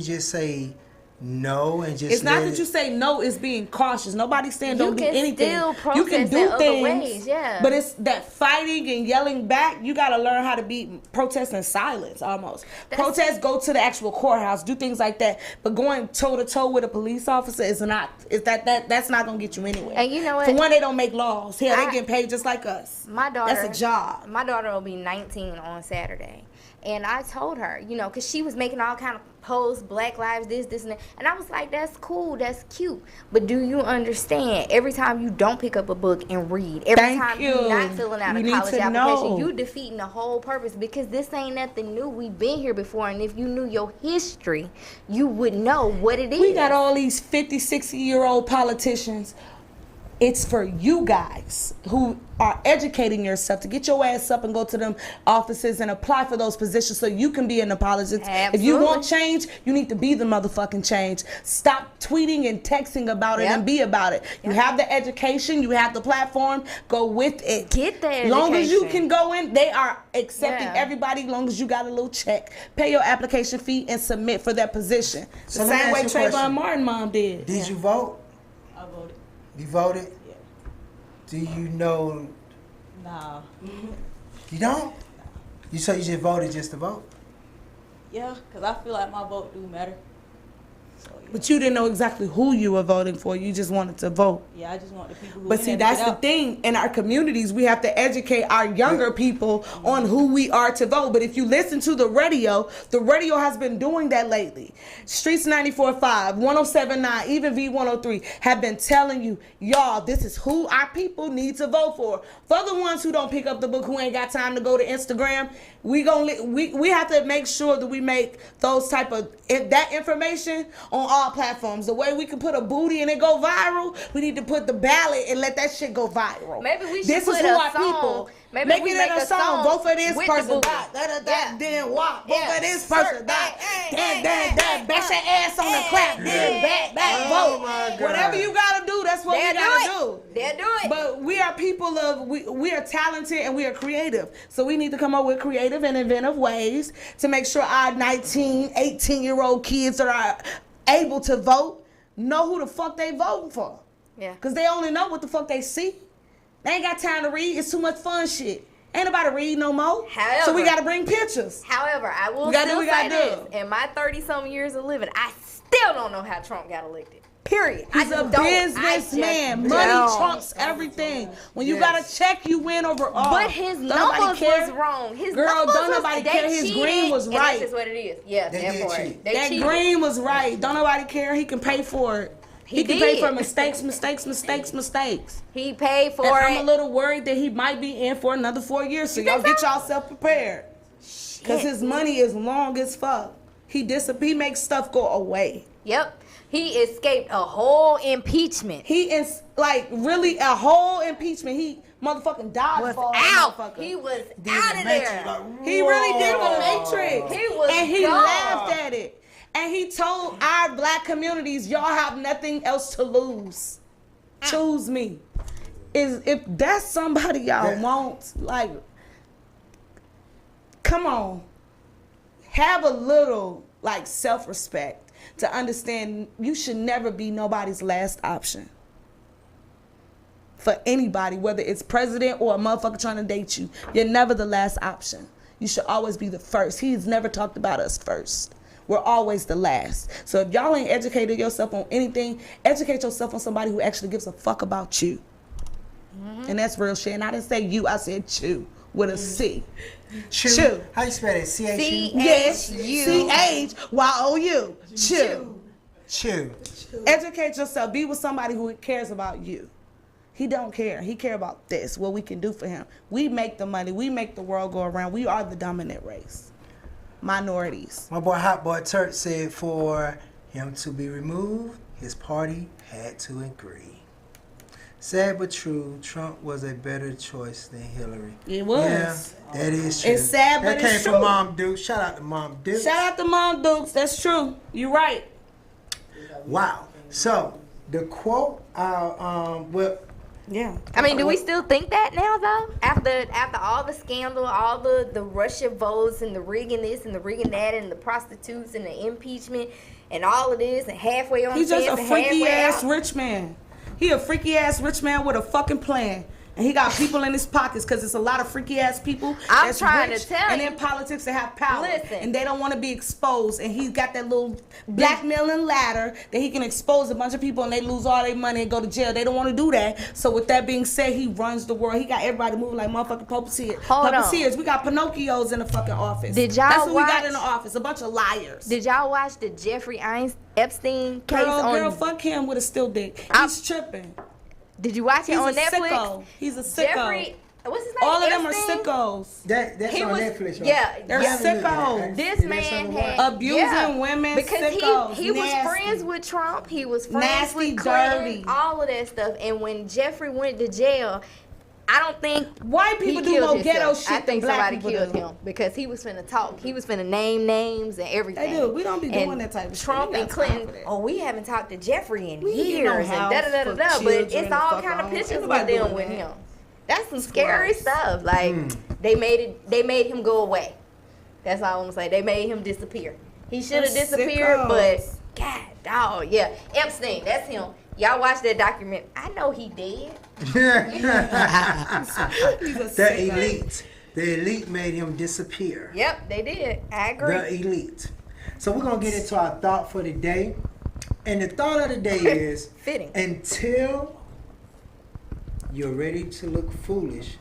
just say no and just?
It's not that you say no. It's being cautious. Nobody's saying don't do anything.
You can do things,
but it's that fighting and yelling back. You got to learn how to be protest in silence. Almost protest. Go to the actual courthouse. Do things like that. But going toe to toe with a police officer is not. That's not gonna get you anywhere.
And you know what?
For one, they don't make laws. Hell, they get paid just like us.
My daughter.
That's a job.
My daughter will be 19 on Saturday. And I told her, because she was making all kind of posts, Black Lives, this, and that. And I was like, that's cool, that's cute. But do you understand, every time you don't pick up a book and read, every time you're not filling out a college application, you defeating the whole purpose, because this ain't nothing new. We've been here before, and if you knew your history, you would know what it is.
We got all these 50, 60-year-old politicians. It's for you guys who are educating yourself to get your ass up and go to them offices and apply for those positions so you can be in the politics. Absolutely. If you want change, you need to be the motherfucking change. Stop tweeting and texting about it and be about it. You have the education, you have the platform, go with it.
Get the education.
Long as you can go in, they are accepting everybody long as you got a little check. Pay your application fee and submit for that position.
So
the same way Trayvon Martin mom did.
Did you vote?
I voted.
You voted?
Yeah.
Do you know?
Nah.
You don't? You say you just voted just to vote?
Yeah, because I feel like my vote do matter.
But you didn't know exactly who you were voting for. You just wanted to vote.
Yeah, I just want the people who.
But see, that's the thing. In our communities, we have to educate our younger people on who we are to vote. But if you listen to the radio has been doing that lately. Streets 94.5, 107.9, even V103 have been telling you, y'all, this is who our people need to vote for. For the ones who don't pick up the book, who ain't got time to go to Instagram, we have to make sure that we make those type of that information on all platforms. The way we can put a booty and it go viral, we need to put the ballot and let that shit go viral.
Maybe we should
this
put
is who
a
our
song.
people.
Maybe
make
we
it
make
in
a song
Vote for this
with
person.
the booty.
Then walk. Vote for this person. That. Bash your ass on the clap. Then back.
Oh
Vote.
my God.
Whatever you gotta do, that's what we gotta do.
They'll do it.
But we are people of we are talented and we are creative. So we need to come up with creative and inventive ways to make sure our 19, 18-year-old kids that are able to vote know who the fuck they voting for.
Yeah.
Cause they only know what the fuck they see. They ain't got time to read. It's too much fun shit. Ain't nobody read no more.
However,
so we gotta bring pictures.
However, I will still say this. In my 30-some years of living, I still don't know how Trump got elected. Period.
He's a businessman. Money trumps everything. When you got a check, you win over all.
But his numbers was wrong. His
girl,
numbers
don't nobody care. His green was right.
And that's just what it is. Yeah,
that green was right. Don't nobody care. He can pay for it. He can pay for mistakes.
He paid for
and
it.
I'm a little worried that he might be in for another 4 years. So y'all get yourself prepared. Because his money is long as fuck. He makes stuff go away.
Yep. He escaped a whole impeachment.
He is like really a whole impeachment. He motherfucking dodged for
out. He was out of there.
He really did the Matrix.
He was
and he
gone.
laughed at it. And he told our black communities, y'all have nothing else to lose. Choose me. If that's somebody y'all want, like, come on. Have a little, like, self-respect to understand you should never be nobody's last option. For anybody, whether it's president or a motherfucker trying to date you, you're never the last option. You should always be the first. He's never talked about us first. We're always the last. So if y'all ain't educated yourself on anything, educate yourself on somebody who actually gives a fuck about you. Mm-hmm. And that's real shit. And I didn't say you, I said chew with a C.
Chew. How you spell it? C-H-U?
Yes. C-H-Y-O-U. Chew.
Chew.
Educate yourself. Be with somebody who cares about you. He don't care. He care about this, what we can do for him. We make the money. We make the world go around. We are the dominant race. Minorities.
My boy Hot Boy Turk said for him to be removed, his party had to agree. Sad but true, Trump was a better choice than Hillary.
It was.
Yeah, that is true.
It's sad, but
that
it's
came
true.
from Mom Dukes. Shout out to Mom Dukes.
Shout out to Mom Dukes. That's true. You're right.
Wow. So the quote,
yeah.
I mean, do we still think that now, though? After all the scandal, all the Russia votes and the rigging this and the rigging that and the prostitutes and the impeachment and all of this and halfway on
He's just a
and
freaky
halfway
ass
out.
rich man. He a freaky ass rich man with a fucking plan. And he got people in his pockets because it's a lot of freaky ass people
I'm
that's
trying
rich
to tell
and
you.
in politics that have power.
Listen.
And they don't want to be exposed. And he's got that little blackmailing ladder that he can expose a bunch of people and they lose all their money and go to jail. They don't want to do that. So with that being said, he runs the world. He got everybody moving like motherfucking puppeteers. We got Pinocchios in the fucking office.
Did y'all
That's what
watch,
we got in the office. A bunch of liars.
Did y'all watch the Jeffrey Epstein case
Girl, fuck him with a still dick. He's tripping.
Did you watch it on Netflix?
Sicko. He's a sicko.
Jeffrey, what's his name?
All of them
Epstein?
are sickos.
That's on Netflix, right?
Yeah,
They're sickos.
This man had
abusing women,
because
sickos,
he was
nasty.
friends with Trump. He was friends
Nasty,
with Clinton,
dirty.
all of that stuff. And when Jeffrey went to jail, I don't think
white people
he
do
killed
more
himself.
ghetto shit
I think
than black
somebody
people
killed
do.
him because he was finna talk. He was finna name names and everything.
They do. We don't be doing
And
that type of shit.
Trump
We
and
got time
Clinton.
for that.
Oh, we haven't talked to Jeffrey in
We
years.
get no
And
house
da da da da
for
da. But
children
it's all
fuck
kind of
on.
pictures
Ain't
with
nobody
them
doing
with
that.
him. That's some scary
gross.
stuff. Like they made him go away. That's all I'm gonna say. They made him disappear. He should have
They're
disappeared,
sickos.
but God, dog, yeah, Epstein. That's him. Y'all watch that document. I know he dead.
The elite. The elite made him disappear.
Yep, they did. I agree.
The elite. So we're going to get into our thought for the day. And the thought of the day is
fitting.
Until you're ready to look foolish,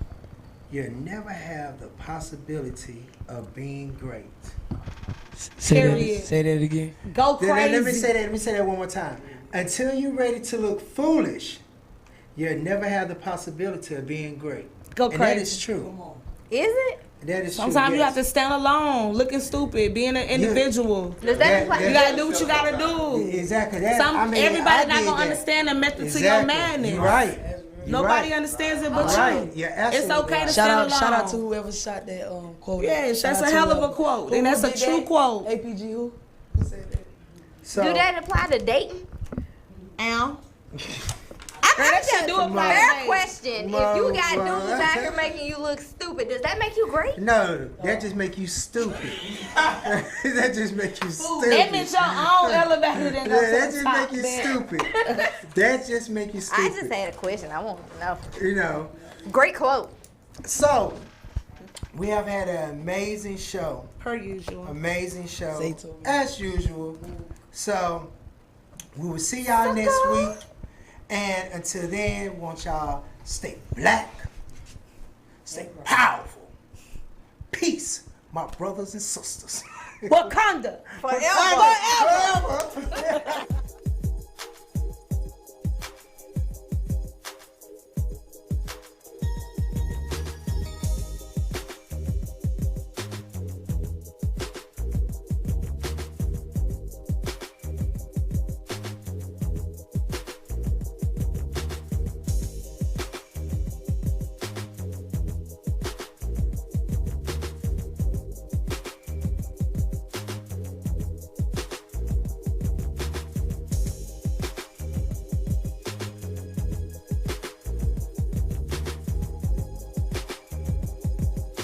you'll never have the possibility of being great.
Period.
Say that again.
Go crazy.
Let me say that one more time. Until you're ready to look foolish, you'll never have the possibility of being great.
Go
and
crazy.
that is true.
Is it?
That is
Sometimes
true.
you have to stand alone, looking stupid, being an individual.
Does that imply
you gotta do what you gotta do.
Exactly.
Everybody not gonna understand the method to your madness.
You're right.
Nobody understands it but you.
You're absolutely
it's okay to
Shout
stand
out,
alone.
shout out to whoever shot that quote.
Yeah, that's
Shout
a
out to
hell of a
whoever.
quote. And that's a
did
true
that?
quote.
APG who? Who said that?
So,
do that apply to dating?
That shit do apply to
Fair
dating.
question. If you got dudes out here making you look stupid, does that make you great?
No, that just make you stupid. That just make you stupid.
That means your own elevator didn't go to
that
the
just
top,
make you
man.
stupid. That just make you
I
stupid.
just had a question. I want to know.
You know.
Great quote.
So, we have had an amazing show.
Per usual.
Amazing show.
Zaytoven.
As usual. So, we will see y'all next week. And until then, want y'all stay black, stay powerful. Peace, my brothers and sisters.
Wakanda.
Forever.
Forever.